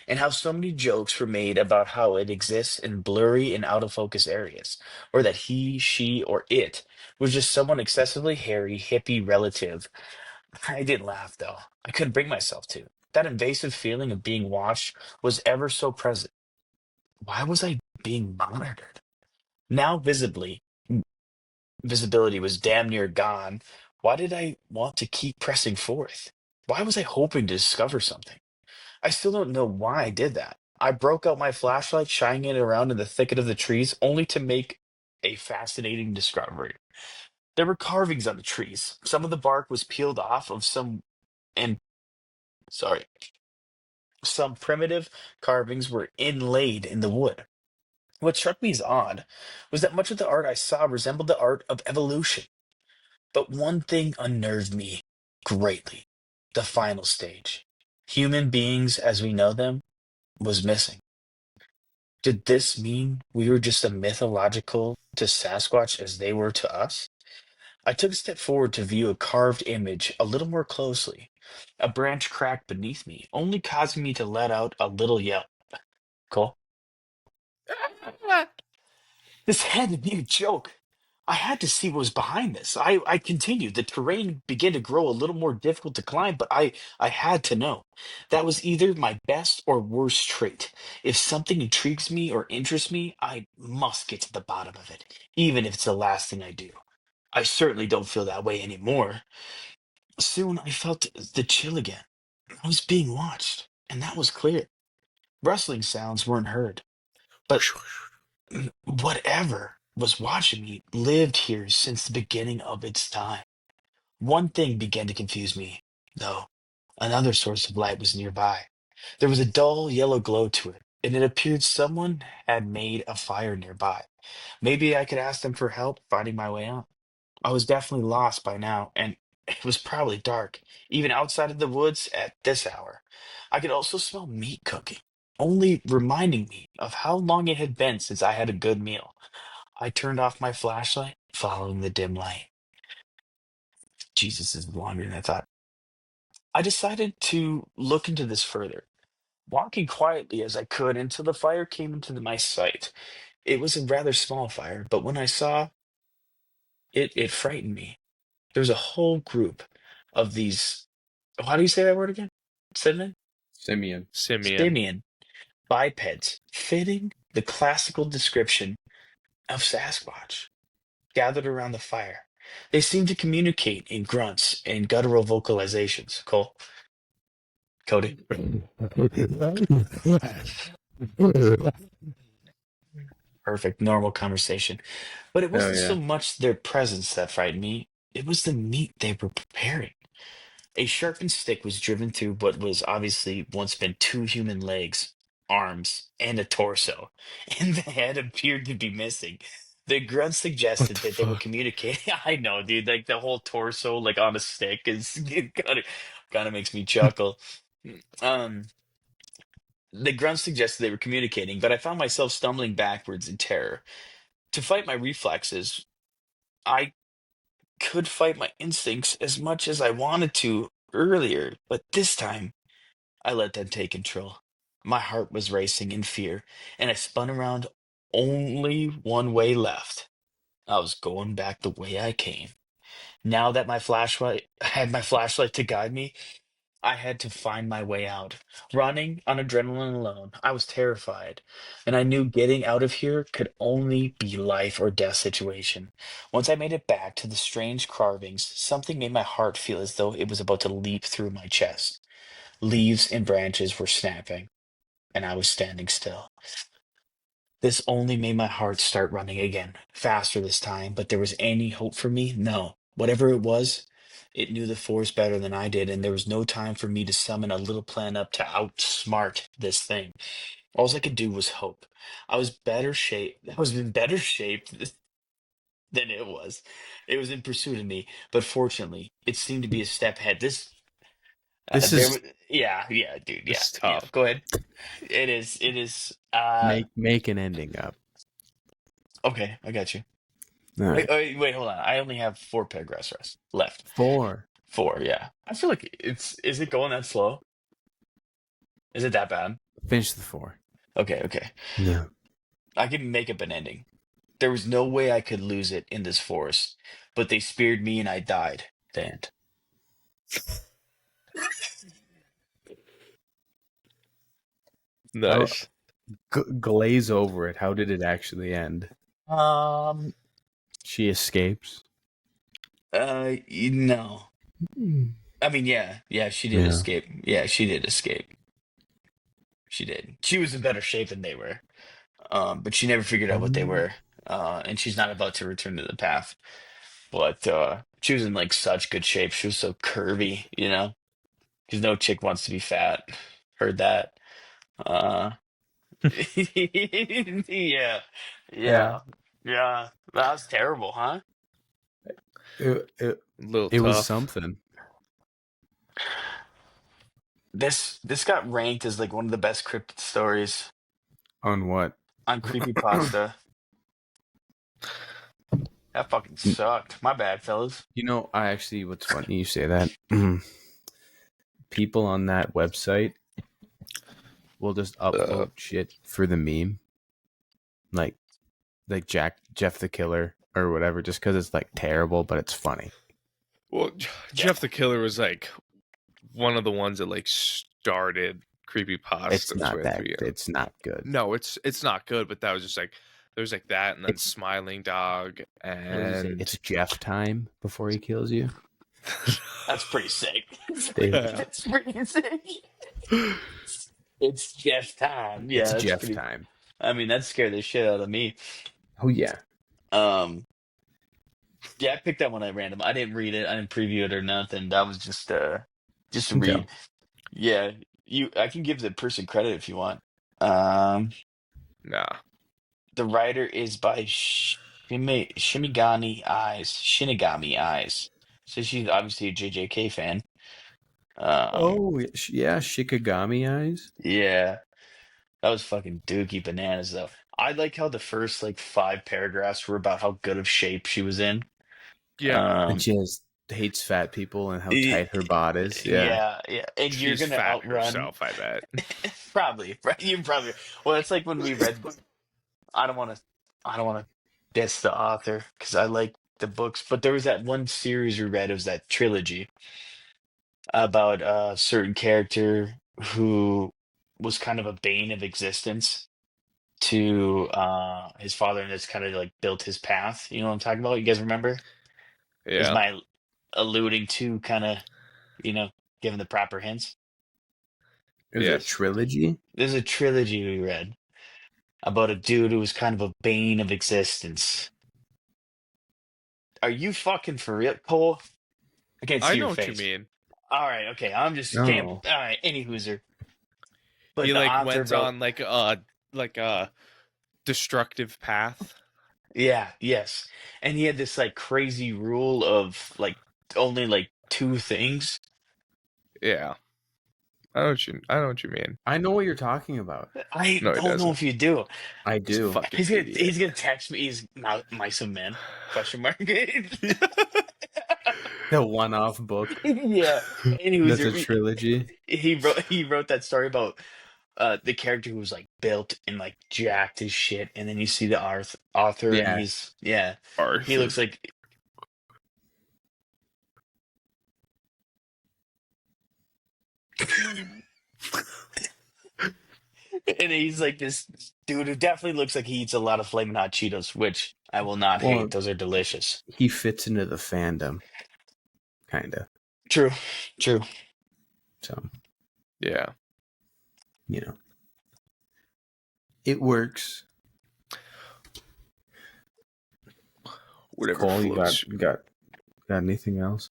and how so many jokes were made about how it exists in blurry and out of focus areas, or that he, she, or it was just someone excessively hairy, hippie relative. I didn't laugh, though. I couldn't bring myself to. That invasive feeling of being watched was ever so present. Why was I being monitored? Now visibility was damn near gone. Why did I want to keep pressing forth? Why was I hoping to discover something? I still don't know why I did that. I broke out my flashlight, shining it around in the thicket of the trees, only to make a fascinating discovery. There were carvings on the trees. Some of the bark was peeled off of and sorry, some primitive carvings were inlaid in the wood. What struck me as odd was that much of the art I saw resembled the art of evolution. But one thing unnerved me greatly: the final stage. Human beings as we know them was missing. Did this mean we were just as mythological to Sasquatch as they were to us? I took a step forward to view a carved image a little more closely. A branch cracked beneath me, only causing me to let out a little yelp. Cole? This had to be a joke. I had to see what was behind this. I continued. The terrain began to grow a little more difficult to climb, but I had to know. That was either my best or worst trait. If something intrigues me or interests me, I must get to the bottom of it, even if it's the last thing I do. I certainly don't feel that way anymore. Soon I felt the chill again. I was being watched, and that was clear. Rustling sounds weren't heard, but whatever was watching me lived here since the beginning of its time. One thing began to confuse me, though. Another source of light was nearby. There was a dull yellow glow to it, and it appeared someone had made a fire nearby. Maybe I could ask them for help finding my way out. I was definitely lost by now, and it was probably dark, even outside of the woods at this hour. I could also smell meat cooking, only reminding me of how long it had been since I had a good meal. I turned off my flashlight, following the dim light. Jesus is longer than I thought. I decided to look into this further, walking quietly as I could until the fire came into my sight. It was a rather small fire, but when I saw it, it frightened me. There was a whole group of these. How do you say that word again? Cinnamon? Simeon. Simeon. Simian bipeds, fitting the classical description of Sasquatch, gathered around the fire. They seemed to communicate in grunts and guttural vocalizations. Cole? Cody? Perfect, normal conversation. But it Oh wasn't so yeah. much their presence that frightened me, it was the meat they were preparing. A sharpened stick was driven through what was obviously once been two human legs, arms, and a torso, and the head appeared to be missing. The grunts What suggested the that they were fuck? communicating. I know, dude. Like the whole torso, like on a stick, is it kind of makes me chuckle. Um, The grunts suggested they were communicating, but I found myself stumbling backwards in terror. To fight my reflexes, I could fight my instincts as much as I wanted to earlier, but this time I let them take control. My heart was racing in fear, and I spun around, only one way left. I was going back the way I came. Now that my flashlight I had my flashlight to guide me, I had to find my way out. Running on adrenaline alone, I was terrified, and I knew getting out of here could only be life or death situation. Once I made it back to the strange carvings, something made my heart feel as though it was about to leap through my chest. Leaves and branches were snapping, and I was standing still. This only made my heart start running again, faster this time, but there was any hope for me? No. Whatever it was, it knew the force better than I did, and there was no time for me to summon a little plan up to outsmart this thing. All I could do was hope. I was in better shape than it was. It was in pursuit of me, but fortunately, it seemed to be a step ahead. This There, is yeah, dude, yeah, It's yeah. tough. Go ahead. It is. make an ending up. Okay, I got you. All right. Wait, hold on. I only have 4 paragraphs left. 4. 4, yeah. I feel like is it going that slow? Is it that bad? Finish the 4. Okay. Yeah. I can make up an ending. There was no way I could lose it in this forest, but they speared me and I died. The end. Nice. Glaze over it. How did it actually end? Um, She escapes. no. I mean, yeah, she did Yeah. escape. Yeah, she did escape. She did. She was in better shape than they were. But she never figured out what they were. And she's not about to return to the path. But she was in like such good shape. She was so curvy, you know, because no chick wants to be fat. Heard that. Uh, yeah, Yeah. yeah. That was terrible, huh? It, it, A little it was tough. something. This got ranked as like one of the best cryptid stories On what? on creepypasta. That fucking sucked. My bad, fellas. You know, what's funny you say that. People on that website will just upvote shit for the meme. Like Jeff the Killer or whatever, just because it's like terrible, but it's funny. Well, Jeff the Killer was like one of the ones that like started creepypasta. It's not that. It's not good. No, it's not good. But that was just like there's like that, and then Smiling Dog, and It's Jeff time before he kills you. That's pretty sick. They- That's pretty sick. It's Jeff time. Yeah, it's that's Jeff pretty. time. I mean, that scared the shit out of me. Oh yeah. Yeah, I picked that one at random. I didn't read it. I didn't preview it or nothing. That was just a Okay. read. Yeah, I can give the person credit if you want. Um, nah. the writer is by Shinigami Eyes. So she's obviously a JJK fan. Yeah, Shikigami eyes. Yeah, that was fucking dookie bananas though. I like how the first like 5 paragraphs were about how good of shape she was in. Yeah, And she hates fat people and how y- tight her bod is. Yeah. yeah. And you're she's gonna fat outrun herself. I bet. probably, right? You probably. Well, it's like when we read. I don't want to. I don't want to diss the author because I like the books, but there was that one series we read. It was that trilogy about a certain character who was kind of a bane of existence to his father, and it's kind of like built his path. You know what I'm talking about? You guys remember? Is Yeah. my alluding to kind of, you know, giving the proper hints? Is it a trilogy? There's a trilogy we read about a dude who was kind of a bane of existence. Are you fucking for real, Cole? I can't see I your know what you face. mean. All right, okay. I'm just can't. All right, any hooser. But He the like author went wrote, on like a destructive path. yeah, yes, and he had this like crazy rule of like only like 2 things. Yeah. I know what you mean. I know what you're talking about. I No, he don't know doesn't. if you do. I He's a do. fucking He's idiot. gonna text me. He's mice and men? Question mark. The one-off book. Yeah, and he was That's a trilogy. he wrote that story about the character who was like built and like jacked as shit, and then you see the author, and Yeah. he Arthur. looks like. And he's like this dude who definitely looks like he eats a lot of Flamin' Hot Cheetos, which I will not Well, hate. Those are delicious. He fits into the fandom, kind of. True, true. So, Yeah. you know, it works. Whatever Cole, you floats. got anything else?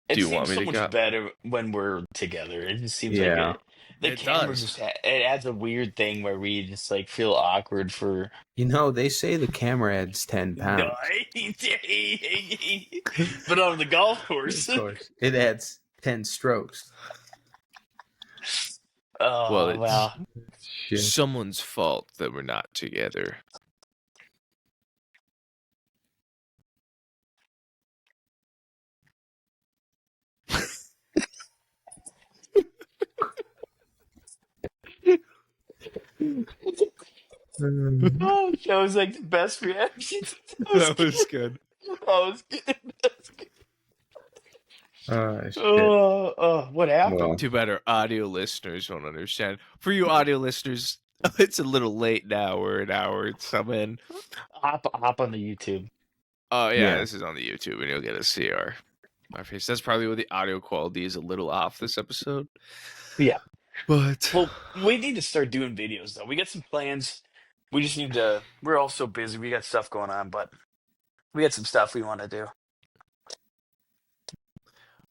It Do you seems want me so to much go? better when we're together. It just seems Yeah. like the It camera does. just it adds a weird thing where we just like feel awkward for. You know, they say the camera adds 10 pounds. But on the golf course. Of course. It adds 10 strokes. Oh Well, it's wow. Shit. someone's fault that we're not together. Oh, that was like the best reaction. That was good. That was good. That was good. Shit. What happened? Well, Too bad our audio listeners won't understand. For you audio listeners, it's a little late now. We're an hour and some in. Hop on the YouTube. Oh yeah, Yeah. this is on the YouTube, and you'll get to see our face. That's probably why the audio quality is a little off this episode. Yeah. But Well, we need to start doing videos though. We got some plans. We just need to. We're all so busy. We got stuff going on, but we got some stuff we want to do.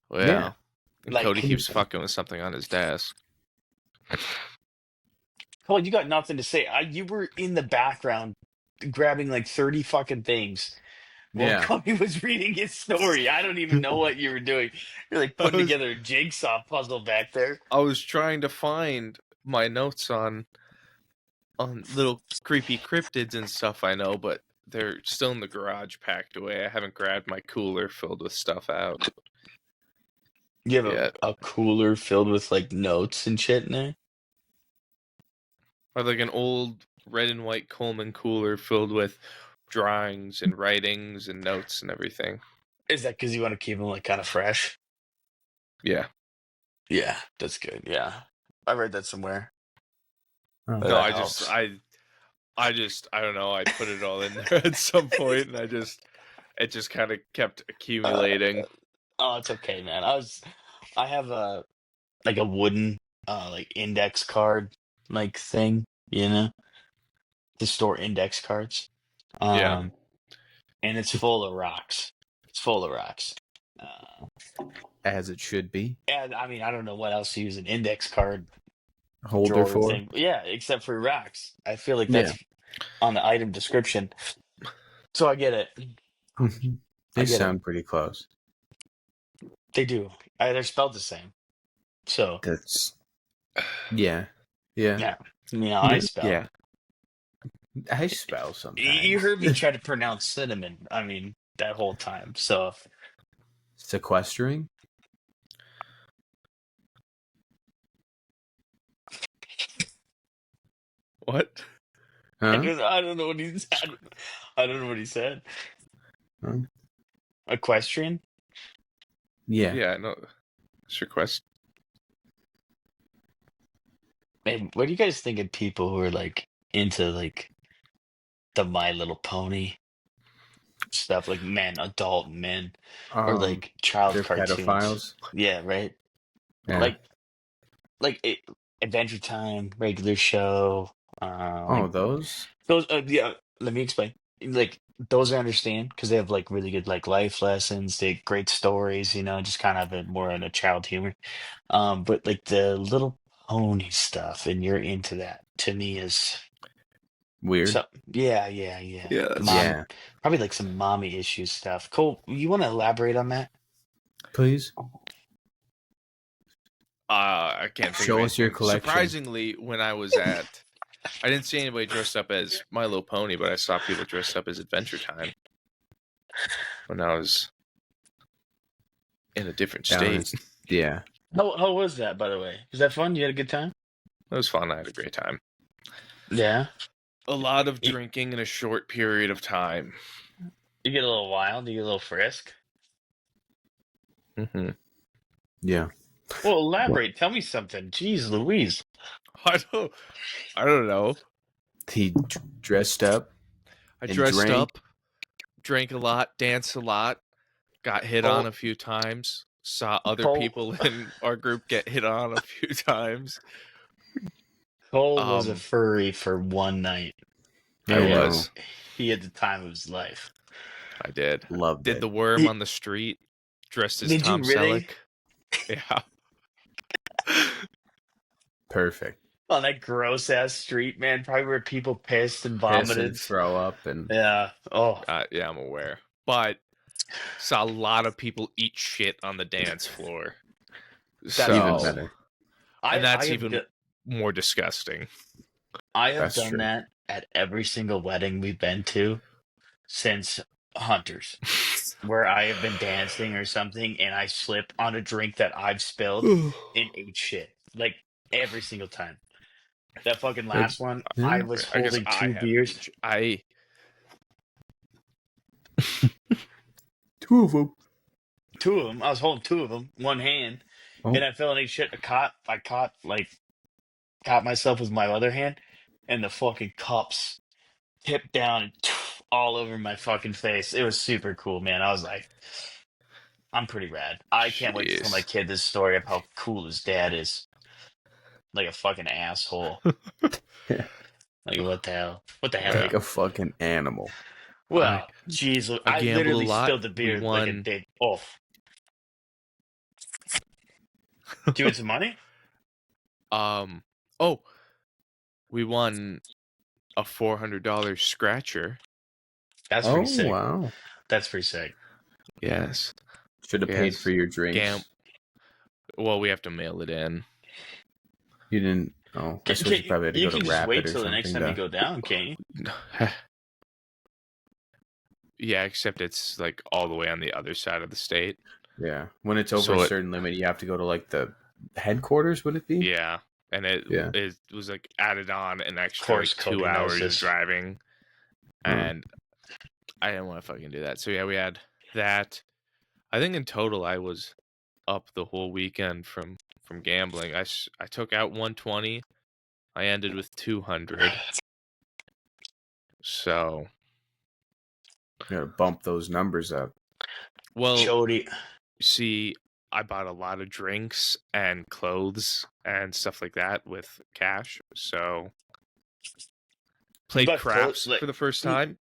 well, Yeah. And Like- Cody keeps fucking with something on his desk. Well, you got nothing to say. You were in the background grabbing like 30 fucking things while Yeah. Cody was reading his story. I don't even know what you were doing. You're like putting I was- together a jigsaw puzzle back there. I was trying to find my notes on little creepy cryptids and stuff I know, but they're still in the garage packed away. I haven't grabbed my cooler filled with stuff out. You have Yeah. a cooler filled with like notes and shit in there. Or like an old red and white Coleman cooler filled with drawings and writings and notes and everything. Is that because you want to keep them like kind of fresh? Yeah. Yeah, that's good. Yeah, I read that somewhere. Oh. But No, that I helps. don't know. I put it all in there at some point, and it just kind of kept accumulating. Oh, it's okay, man. I have a like a wooden like index card like thing, to store index cards. Yeah. And it's full of rocks. It's full of rocks. As it should be. And I mean, I don't know what else to use an index card Holder drawer for. thing. Yeah, except for rocks. I feel like that's on the item description. So I get it. They I get it. sound pretty close. They do. They're spelled the same. So That's. Yeah. Yeah. yeah, I spell. Yeah. I spell sometimes. You heard me try to pronounce cinnamon. I mean, that whole time. So Sequestering? What? Huh? I don't know what he said. I don't know what he said. Huh? Equestrian? Yeah. Yeah, no. It's request. Man, what do you guys think of people who are like into like the My Little Pony stuff, like adult men, or like child they're cartoons? pedophiles. Yeah, right. Yeah. Adventure Time, regular show. Those? Those. Yeah, let me explain. Like those I understand because they have like really good like life lessons. They have great stories. Just kind of more in a child humor. But like the Little Pony stuff, and you're into that. To me is Weird. yeah. Yeah, that's- Yeah. Probably like some mommy issues stuff. Cole, you want to elaborate on that? Please? I can't think Show of us your anything. collection. Surprisingly, when I was at, I didn't see anybody dressed up as My Little Pony, but I saw people dressed up as Adventure Time when I was in a different Down in, state. yeah. How was that, by the way? Was that fun? You had a good time? It was fun. I had a great time. Yeah. A lot of You, drinking in a short period of time. you get a little wild. You get a little frisk. Mm-hmm. Yeah. Well, elaborate. Tell me something. Jeez Louise. I don't know. He dressed up I and dressed drank. up, drank a lot, danced a lot, got hit on a few times, saw other Cole, people in our group get hit on a few times. Cole was a furry for one night. I know. was. He had the time of his life. I did. Loved Did it. the worm on the street, dressed as Did you Tom really? Selleck. Yeah. Perfect. On that gross ass street, man, probably where people pissed and Piss vomited. and throw up and Yeah. Oh, Yeah, I'm aware. But saw a lot of people eat shit on the dance floor. That's even awesome. better. And that's have even more disgusting. I have That's done true. that at every single wedding we've been to since Hunters, where I have been dancing or something and I slip on a drink that I've spilled and ate shit. Like every single time. That fucking last one, Yeah. I was I guess holding I two haven't beers. eaten Two of them. Two of them. I was holding two of them, one hand, Oh. and I fell and ate shit. I caught myself with my other hand, and the fucking cups tipped down and all over my fucking face. It was super cool, man. I was like, I'm pretty rad. I can't wait to tell my Jeez. kid this story of how cool his dad is. Like a fucking asshole. Like what the hell? What the hell? Like a fucking animal. Well, jeez, I I gambled a literally lot. spilled the We beer like a won. day. Oh, do you want some money? Oh, we won a $400 scratcher. That's Oh pretty sick. wow. That's pretty sick. Yes. Should have paid Yes. for your drinks. Well, we have to mail it in. You didn't. Oh, I suppose you probably had to You go can to just wait Rapid or till the something. next time you go down, can't you? Yeah, except it's like all the way on the other side of the state. Yeah, when it's over So a certain limit, you have to go to like the headquarters. Would it be? Yeah, and it was like added on an extra course, like 2 Cody knows hours of this. driving, and I didn't want to fucking do that. So yeah, we had that. I think in total I was up the whole weekend from gambling. I took out 120. I ended with 200. So You gotta bump those numbers up. well, Jody, see, I bought a lot of drinks and clothes and stuff like that with cash. So played But craps like- for the first time.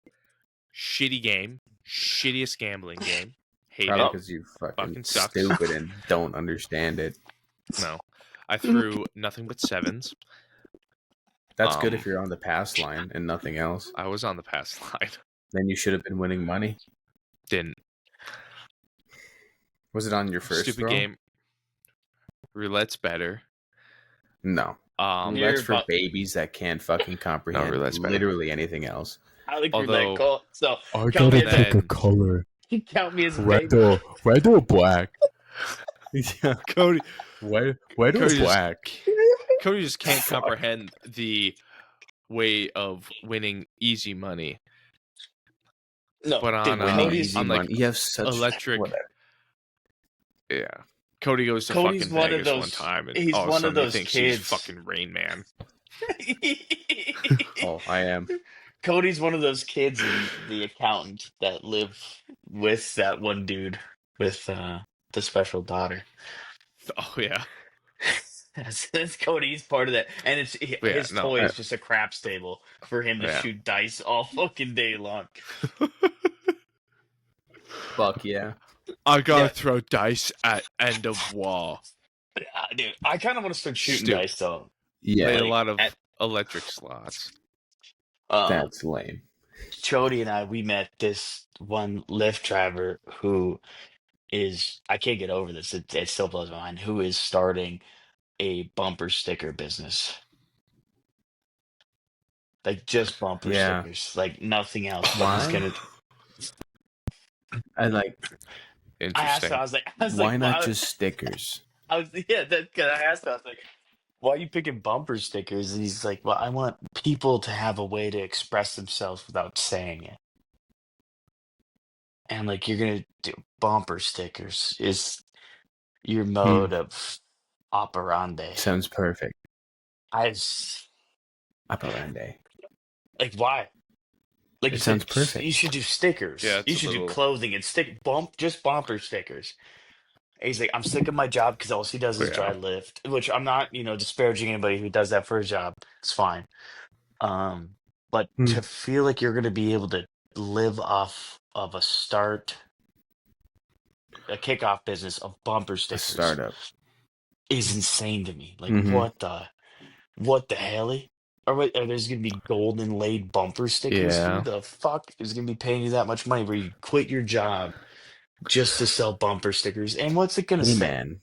Shitty game. Shittiest gambling game. Hate Probably it. because you Fucking fucking sucks. stupid and don't understand it. No. I threw nothing but sevens. That's good if you're on the pass line and nothing else. I was on the pass line. Then you should have been winning money. Didn't. Was it on your first Stupid throw? game. Roulette's better. No. Um, You're Roulette's for about- babies that can't fucking comprehend roulette's better. literally anything else. I like Although- roulette call. So I count me, gotta pick a color. count me as a baby. Red or black? Yeah. Cody Red Cody or just- black? Cody just can't comprehend the way of winning easy money. No, But dude, on, Cody's on, like, money. You have such electric. whatever. Yeah. Cody goes to Cody's fucking one of Vegas one those- time and he's all of a one of sudden he those thinks kids. he's fucking Rain Man. Oh, I am. Cody's one of those kids in The Accountant that live with that one dude with the special daughter. Oh yeah. That's Cody. He's part of that, and it's his no, toy is just a craps table for him to Yeah. shoot dice all fucking day long. Fuck yeah. I gotta Yeah. throw dice at end of wall. Dude, I kind of want to start shooting Stupid. dice though. Yeah, Play like, a lot of at- electric slots. that's lame. Jody and we met this one Lyft driver who is, I can't get over this. It still blows my mind. Who is starting a bumper sticker business. Like just bumper Yeah. stickers, like nothing else. But he's Why? gonna. I like. I asked him. Interesting. I was like, Why not why? just stickers? I was yeah. That 'cause I asked him. I was like, why are you picking bumper stickers? And he's like, well, I want people to have a way to express themselves without saying it. And like, you're gonna do bumper stickers is your mode of operandi. Sounds perfect. I just, Operandi. like, why? Like you It sounds said, perfect. you should do stickers. Yeah, it's You a should do little. clothing and just bumper stickers. And he's like, I'm sick of my job because all he does is dry Yeah. lift, which I'm not, disparaging anybody who does that for a job. It's fine. But Hmm. to feel like you're going to be able to live off of a kickoff business of bumper A stickers startup. is insane to me. Like, Mhm. what the hell? Are there's going to be gold inlaid bumper stickers? Who Yeah. the fuck is going to be paying you that much money where you quit your job just to sell bumper stickers? And what's it going to Hey say? man.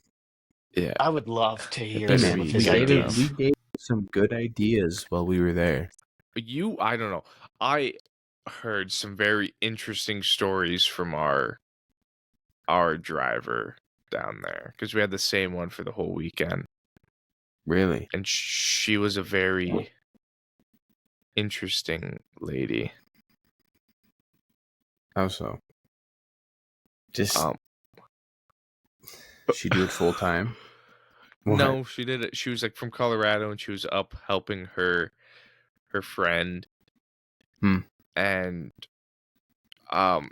Yeah. I would love to It hear Hey better some man. of be his good ideas. We enough. gave some good ideas while we were there. I don't know. I heard some very interesting stories from our driver down there because we had the same one for the whole weekend, Really? and she was a very interesting lady. How so? Just Um, she do it full time? What? no, she did it. She was like from Colorado, and she was up helping her friend, and um,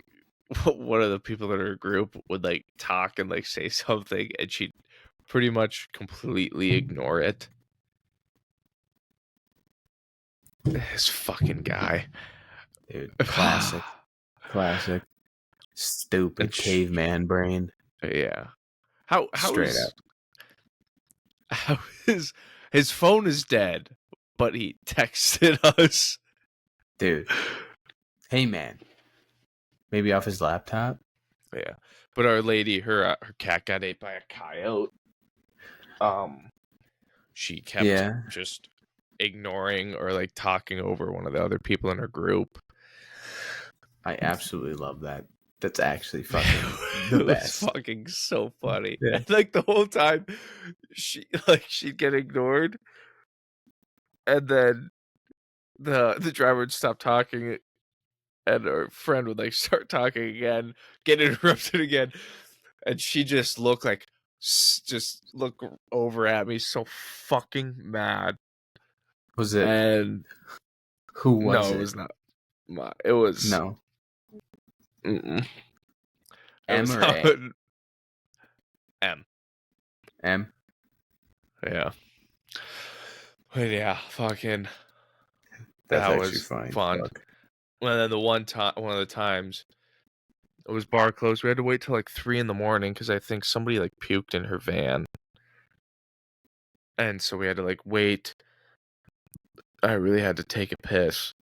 one of the people in her group would like talk and like say something, and she'd pretty much completely ignore it. This fucking guy. Dude, classic. Classic. Stupid And caveman brain. Yeah. How Straight is up. how is his phone is dead, but he texted us. Dude. Hey man. Maybe off his laptop? Yeah. But our lady, her cat got ate by a coyote. She kept just ignoring or like talking over one of the other people in her group. I absolutely love that. That's actually fucking the It best. was fucking so funny. Yeah. And like the whole time she'd get ignored, and then the driver would stop talking, and her friend would like start talking again, get interrupted again, and she just look over at me so fucking mad. Was it? And Who was no, it? it was not. It was No. Mm-mm. M or A? M. M? Yeah. But yeah, fucking. That's That actually was fine. fun. Fuck. And then one of the times, it was bar closed. We had to wait till like 3 a.m. because I think somebody like puked in her van, and so we had to like wait. I really had to take a piss,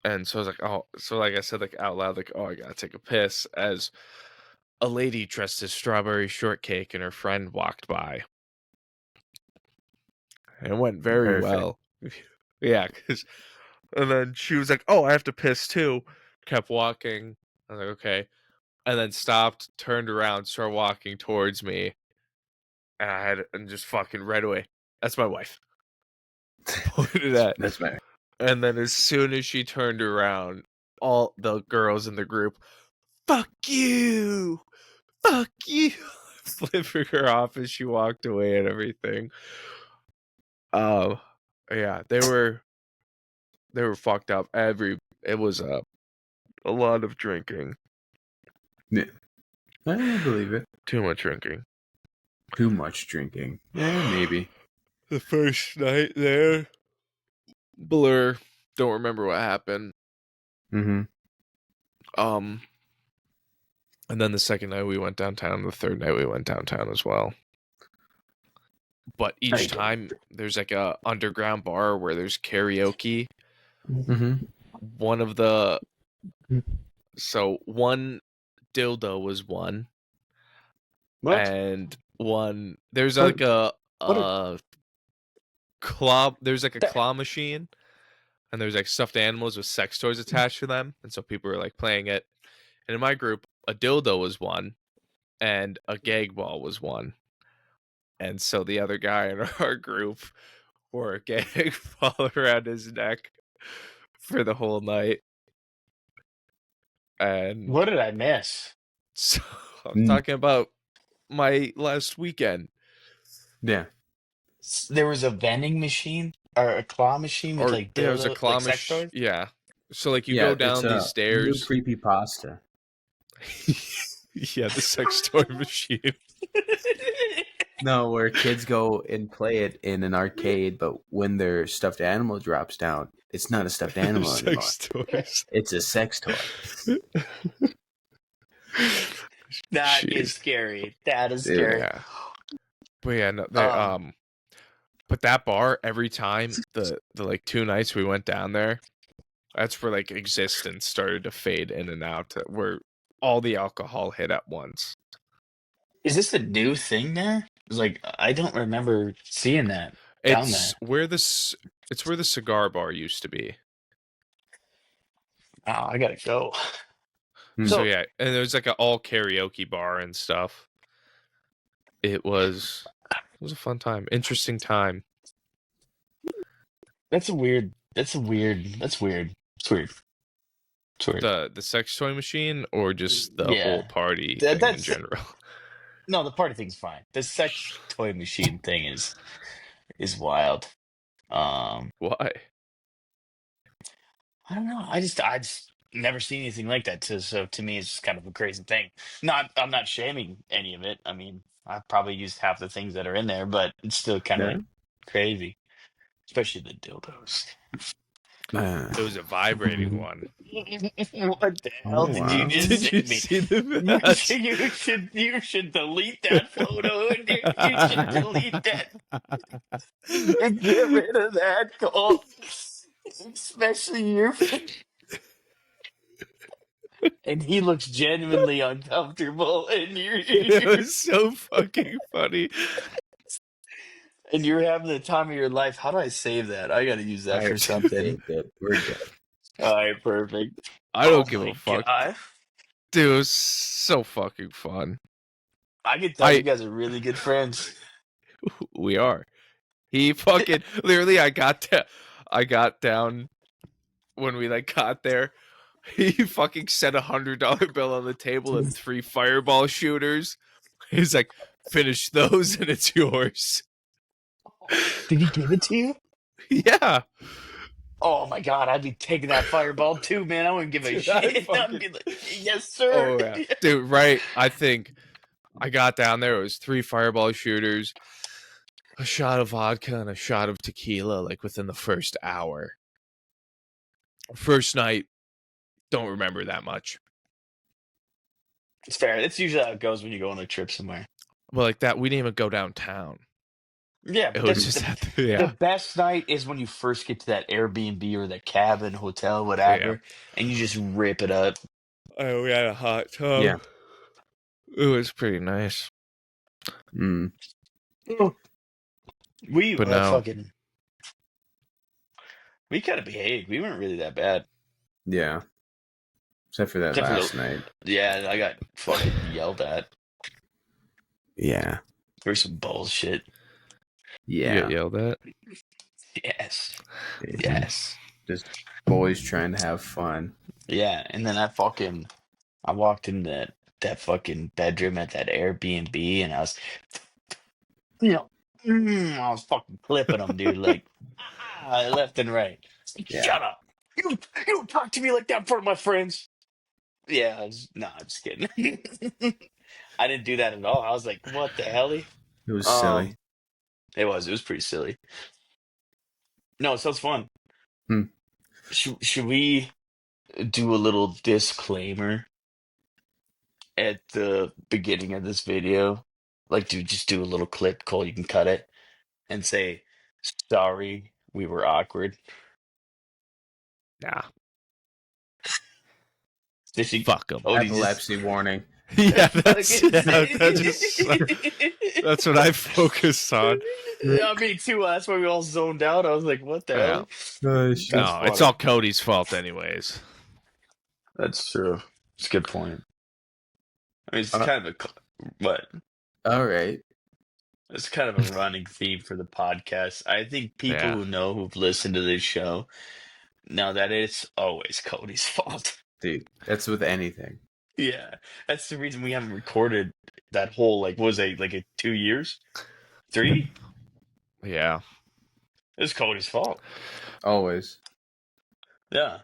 and so I was like, oh, so like I said like out loud like, oh, I gotta take a piss, as a lady dressed as strawberry shortcake and her friend walked by, and it went very Perfect. well. Yeah, and then she was like, oh, I have to piss too. Kept walking. I was like, okay. And then stopped, turned around, started walking towards me. And just fucking right away. That's my wife. Pointed at. That's better. And then as soon as she turned around, all the girls in the group, fuck you! Fuck you! Flipping her off as she walked away and everything. Yeah, they were fucked up. It was a lot of drinking. Yeah. I believe it. Too much drinking. Too much drinking. Yeah, maybe. The first night there, blur. Don't remember what happened. Mm-hmm. And then the second night we went downtown. The third night we went downtown as well. But each time there's like a underground bar where there's karaoke. Mm-hmm. So one dildo was one. What? And one. There's What- like a what claw. There's like a That- claw machine, and there's like stuffed animals with sex toys attached to them, and so people are like playing it. And in my group, a dildo was one, and a gag ball was one. And so the other guy in our group wore a gag ball around his neck for the whole night. And What did I miss? so I'm talking about my last weekend. Yeah. There was a vending machine or a claw machine with Or like there was a dildo, claw like sex machine. toys. Yeah. So like you Yeah, go down it's these a stairs. new creepypasta. Yeah, the sex toy machine. No, where kids go and play it in an arcade, but when their stuffed animal drops down, it's not a stuffed animal anymore. Sex toys. It's a sex toy. That Jeez. is scary. That is scary. Yeah. But yeah, no, they, but that bar, every time the like 2 nights we went down there, that's where like existence started to fade in and out, where all the alcohol hit at once. Is this a new thing there? It's like I don't remember seeing that down there. It's where the cigar bar used to be. Oh, I gotta go. So yeah, and there's like an all karaoke bar and stuff. It was a fun time, interesting time. That's weird. It's weird. It's weird. The sex toy machine or just the Yeah. whole party That- thing in that's- general. No, the party thing's fine. The sex toy machine thing is wild. Why? I don't know. I just never seen anything like that. So to me, it's just kind of a crazy thing. I'm not shaming any of it. I mean, I've probably used half the things that are in there, but it's still kind of Yeah. like crazy, especially the dildos. It was a vibrating one. What the hell did wow. you just Did send you me? see the match? You should delete that photo. You should delete that and get rid of that call, especially your. And he looks genuinely uncomfortable, and It was so fucking funny. and you're having the time of your life. How do I save that? I got to use that for something. Good. We're good. All right, perfect. I don't Oh give my a fuck. God. Dude, it was so fucking fun. I can tell you guys are really good friends. We are. He fucking literally I got down when we like got there. He fucking set $100 bill on the table and 3 fireball shooters. He's like, finish those and it's yours. Did he give it to you? Yeah. Oh my God, I'd be taking that fireball too, man. I wouldn't give a Dude, I'd shit. fucking- I'd be like, yes, sir. Oh yeah. Dude, right. I think I got down there, it was 3 fireball shooters, a shot of vodka and a shot of tequila, like within the first hour. First night, don't remember that much. It's fair. It's usually how it goes when you go on a trip somewhere. But like that, we didn't even go downtown. Yeah, It but was that's just the, at the, the best night is when you first get to that Airbnb or the cabin, hotel, whatever, and you just rip it up. Oh, we had a hot tub. Yeah. It was pretty nice. Mm. We But no. we kind of behaved. We weren't really that bad. Yeah. Except for that Except for last night. Yeah, I got fucking yelled at Yeah. for some bullshit. You Yeah. get yelled at? Yes. Yes. Just boys trying to have fun. Yeah, and then I walked in that fucking bedroom at that Airbnb, and I was, I was fucking clipping them, dude, like left and right. Yeah. Shut up! You don't talk to me like that in front of my friends. Yeah, I'm just kidding. I didn't do that at all. I was like, what the hell? It was silly. It was pretty silly. No, it sounds fun. Hmm. Should we do a little disclaimer at the beginning of this video? Like, just do a little clip, Cole, you can cut it, and say, sorry, we were awkward. Nah. Did she- Fuck them. Oh, did you just- Epilepsy warning. Yeah, that's what I focused on. Yeah, me too. That's why we all zoned out. I was like, "What the hell?" Gosh. No, it's all Cody's fault, anyways. That's true. It's a good point. I mean, it's kind of what? All right. It's kind of a running theme for the podcast. I think people Yeah. who know who've listened to this show know that it's always Cody's fault. Dude, that's with anything. Yeah, that's the reason we haven't recorded that whole what was it, 2 years, 3? Yeah. It's Cody's fault. Always. Yeah,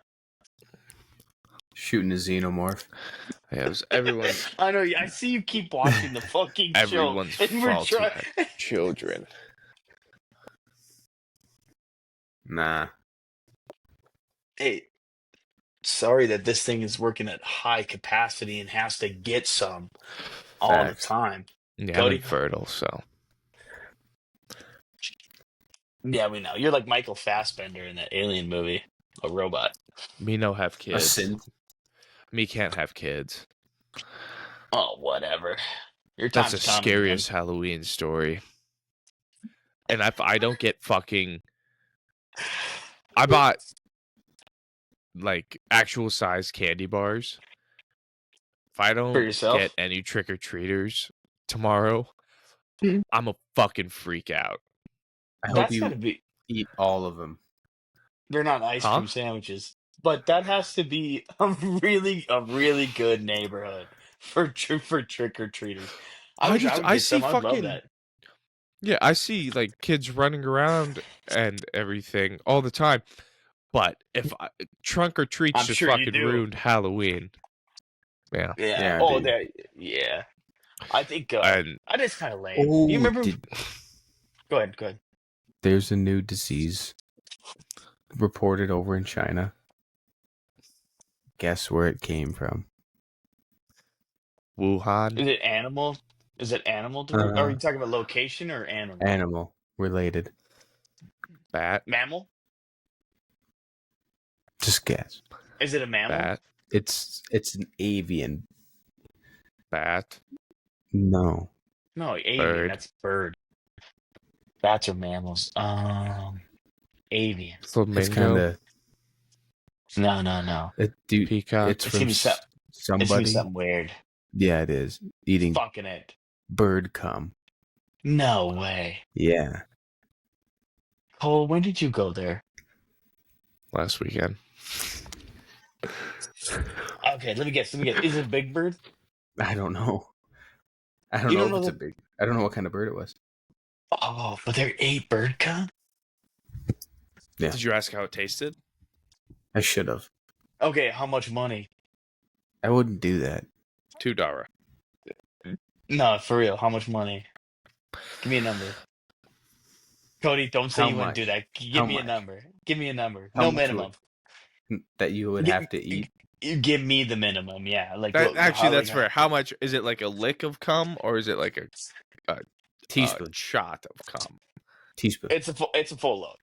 Shooting a xenomorph. Yeah, it was everyone. I know. I see you keep watching the fucking show. Everyone's and we're fault. Children. Nah. Hey, sorry that this thing is working at high capacity and has to get some all the Facts. time. Yeah, Cody? I'm infertile, so. Yeah, we know. You're like Michael Fassbender in that Alien movie, a robot. Me no have A kids. synth. Me can't have kids. Oh, whatever. Your That's time's the coming, scariest Halloween story. And if I don't get fucking... I bought, actual size candy bars. If I For don't yourself? get any trick-or-treaters tomorrow, Mhm. I'm a fucking freak out. I hope That's you gotta be. eat all of them. They're not ice Huh? cream sandwiches, but that has to be a really good neighborhood for trick or treaters. I wish I would I get see some. I'd love fucking... that. Yeah, I see kids running around and everything all the time. But if trunk or treats I'm just sure you fucking do. ruined Halloween. Yeah. Yeah. Yeah, Oh, dude. that. Yeah. I think. And I just kind of lame. Oh, You remember? Go ahead. Go ahead. there's a new disease reported over in China. Guess where it came from? Wuhan, Is it animal? Is it animal? Are you talking about location or animal? Animal related. bat, Mammal? Just guess. Is it a mammal? bat, It's an avian. bat. No. No, avian. Bird. That's bird. Bats are mammals. Avian. It's Flamingo, kind of No. dude. peacock. It's It's from gonna be It's gonna be somebody. something weird. Yeah, it is eating Fucking it. bird cum. No way. Yeah. Cole, when did you go there? Last weekend. Okay, let me guess. Is it a big bird? I don't know. I don't You know don't if it's know a big. I don't know what kind of bird it was. Oh, but they ate bird cum? Yeah. Did you ask how it tasted? I should have. Okay, how much money? I wouldn't do that. $2. No, for real. How much money? Give me a number. Cody, don't say How you wouldn't do much? that. Give How me a much? number. Give me a number. How No much minimum. That you would have to eat. You give me the minimum, yeah. Actually, that's fair. How much is it? Like a lick of cum, or is it like a Teaspoon. shot of cum? Teaspoon. It's a full load.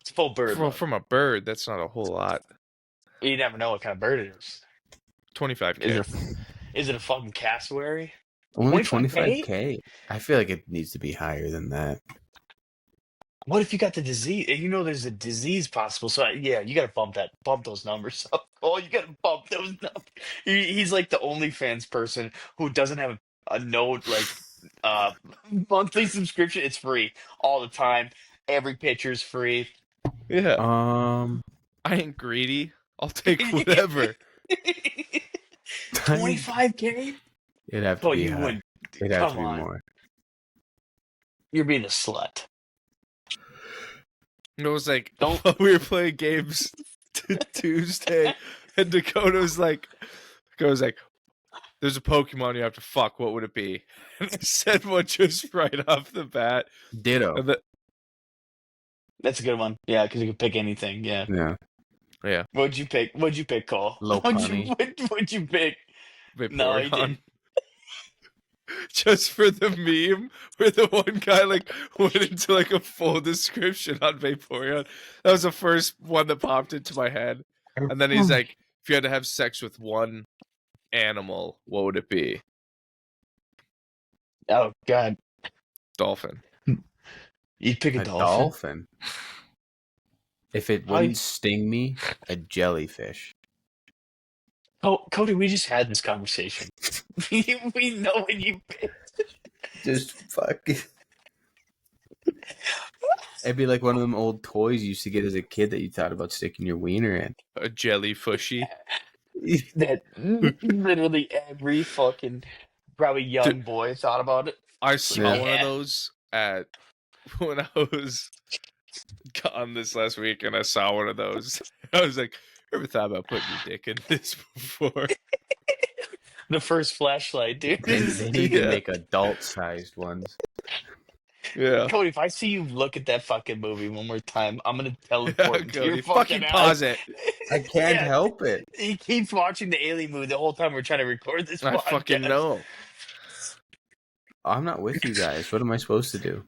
It's a full bird load. From a bird, that's not a whole lot. You never know what kind of bird it is. 25K. Is it a fucking cassowary? Only 25K? 25K. I feel like it needs to be higher than that. What if you got the disease? You know there's a disease possible. So yeah, you got to bump those numbers up. Oh, you got to bump those numbers. He's like the OnlyFans person who doesn't have a note monthly subscription. It's free all the time. Every picture's free. Yeah. Uh, I ain't greedy. I'll take whatever. 25K? It'd have to Oh, be you high. wouldn't. It'd have to Come be on. more. You're being a slut. And it was like, Don't- we were playing games Tuesday, and Dakota was like, there's a Pokemon you have to fuck. What would it be? And I said one just right off the bat. Ditto. And That's a good one. Yeah, because you can pick anything. Yeah. Yeah. yeah, What'd you pick, Cole? What'd you pick? No, he Vaporeon. didn't. Just for the meme where the one guy went into a full description on Vaporeon. That was the first one that popped into my head. And then he's like, if you had to have sex with one animal, what would it be? Oh God, Dolphin. you pick a A dolphin. dolphin. If it wouldn't sting me, a jellyfish. Oh, Cody, we just had this conversation. we know what you picked. Just fuck. It'd be like one of them old toys you used to get as a kid that you thought about sticking your wiener in. A jellyfishy. That literally every fucking probably young boy thought about it. I saw Yeah. one of those at when I was gone this last week, and I saw one of those. I was like, ever thought about putting your dick in this before? The first flashlight, dude. They need to Yeah. make adult-sized ones. Yeah. Cody, if I see you look at that fucking movie one more time, I'm gonna Yeah, teleport into your Cody, fucking pause house. it. I can't help it. He keeps watching the Alien movie the whole time we're trying to record this I podcast. fucking know. I'm not with you guys. What am I supposed to do?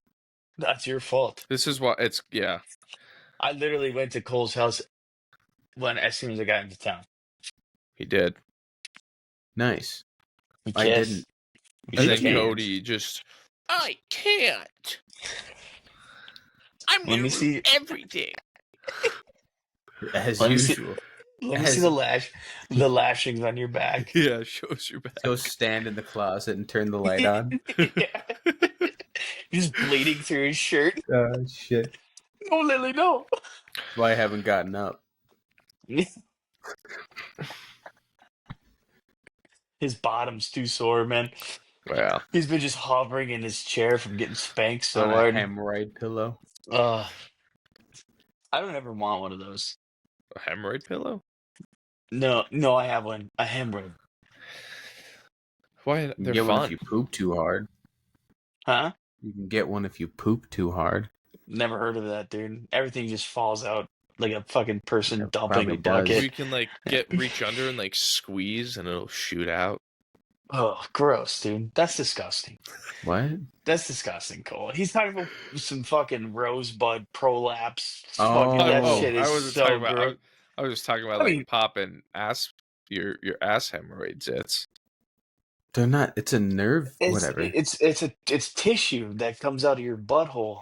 That's your fault. This is what it's. Yeah. I literally went to Cole's house as soon as I got into town. He did. Nice. We I kissed. didn't. We And shook then hands. Cody just, I can't. I'm Let me see. everything. As Let me see- usual. Let me see the lashings on your back. Yeah, shows your back. Go stand in the closet and turn the light on. Yeah. He's bleeding through his shirt. Oh, shit. No, Lily, no. That's why I haven't gotten up. His bottom's too sore, man. Well, He's been just hovering in his chair from getting spanked so On a hard. hemorrhoid pillow. I don't ever want one of those. a hemorrhoid pillow? No, I have one. A hemorrhoid. Why? You can They're get one fun. if you poop too hard. Huh? You can get one if you poop too hard. Never heard of that, dude. Everything just falls out like a fucking person It dumping probably a does. bucket. You can like reach under and like squeeze, and it'll shoot out. Oh, gross, dude. That's disgusting. What? That's disgusting, Cole. He's talking about some fucking rosebud prolapse. Oh. Fucking that Oh, shit I is wasn't so talking about. gross. I was just talking about I like mean- popping ass your ass hemorrhoids. They're not. It's a nerve. Whatever. It's tissue that comes out of your butthole.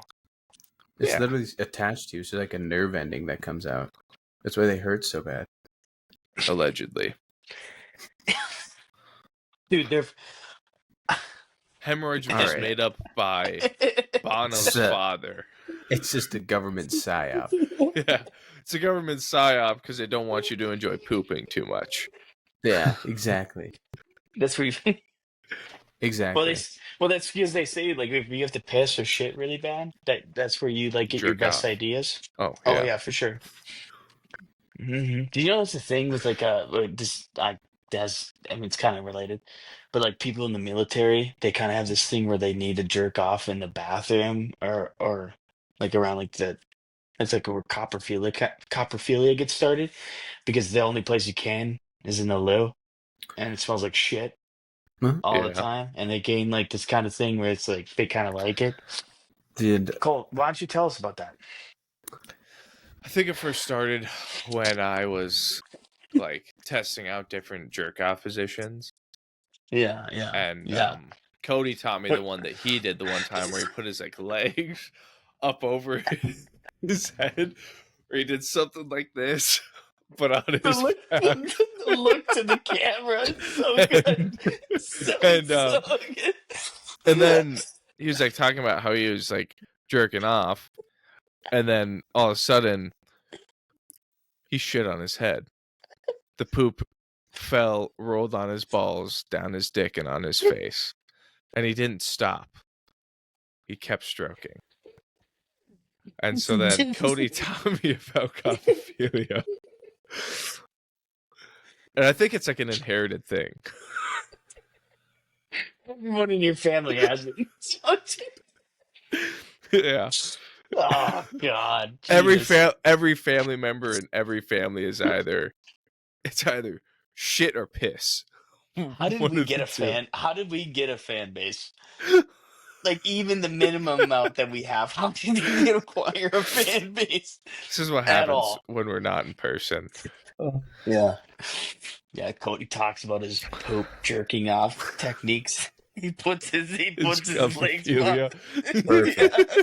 It's Yeah. literally attached to you, so like a nerve ending that comes out. That's why they hurt so bad. Allegedly, Dude, they're hemorrhoids are All just right. made up by Bono's So- father. It's just a government psyop. Yeah, it's a government psyop because they don't want you to enjoy pooping too much. Yeah, exactly. That's where you Exactly. well that's because they say like if you have to piss or shit really bad, that's where you like get your Jerk best off. ideas. Oh Oh yeah, for sure. Do you know that's the thing with like this? I mean it's kind of related, but like people in the military, they kind of have this thing where they need to jerk off in the bathroom or like around like it's like where coprophilia gets started because the only place you can is in the loo, and it smells like shit all the Yeah. time, and they gain like this kind of thing where it's like they kind of like it. Did Cole, why don't you tell us about that? I think it first started when I was like testing out different jerk off positions, Yeah, and yeah. Cody taught me the one that he did the one time where he put his like legs up over his head, or he did something like this, but on his The back. look to the camera is so good. So good. And then he was like talking about how he was like jerking off, and then all of a sudden he shit on his head. The poop fell, rolled on his balls, down his dick, and on his face. And he didn't stop. He kept stroking. And so then Cody taught me about coprophilia. And I think it's like an inherited thing. Everyone in your family has it. Yeah. Oh God. Every Jesus. every family member in every family is either shit or piss. How did One we of get the a two. fan? How did we get a fan base? Like even the minimum amount that we have. How did we acquire a fan base? This is what At happens all. when we're not in person. Yeah. Yeah, Cody talks about his poop jerking off techniques. He puts his legs up. Perfect.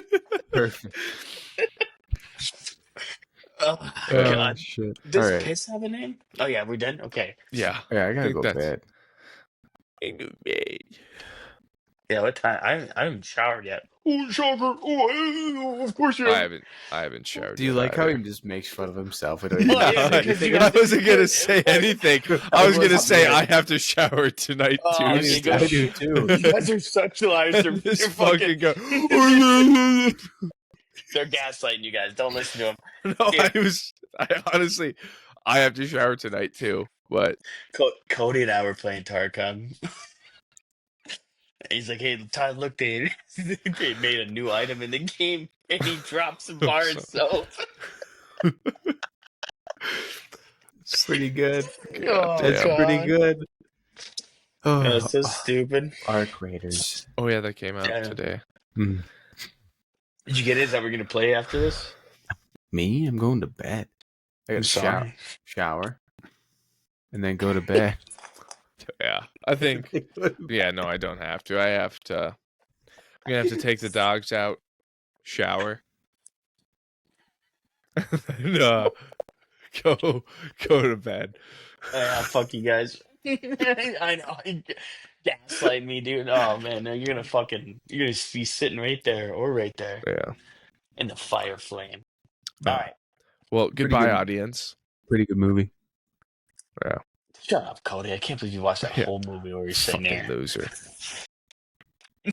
Perfect. Oh Oh, God. shit. Does All right. piss have a name? Oh yeah, we're done. Okay. Yeah. Yeah, I gotta think go that's- bed. Yeah, what time? I haven't showered yet. Oh, shower! Oh, of course you I haven't. haven't showered Do you yet like how either. he just makes fun of himself? I Oh, don't yeah, even because you anything. guys- I wasn't gonna say anything. I was gonna say Yeah. I have to shower tonight Oh, too. okay, go. I do too. You guys are such liars. They're, And this they're fucking go. They're gaslighting you guys. Don't listen to them. No, Yeah. I honestly, I have to shower tonight too. But Cody and I were playing Tarkon. He's like, "Hey, Todd, look, they made a new item in the game, and he drops some bar of soap." It's pretty good. Oh, That's God. pretty good. Oh, That's so stupid. Arc Raiders. oh yeah, that came out Yeah. today. Mm. Did you get it? Is that we're gonna play after this? Me? I'm going to bed. I I'm gotta sorry. shower, and then go to bed. Yeah, I think. Yeah, no, I don't have to. I have to. I'm gonna have to take the dogs out, shower, and go to bed. Yeah, fuck you guys. I know. Gaslight me, dude. Oh man, no, you're gonna be sitting right there or right there Yeah. in the fire flame. Oh. All right, Well, goodbye, good. audience. Pretty good movie. Yeah. shut up, Cody. I can't believe you watched that Yeah. whole movie where you're sitting Fucking there. loser.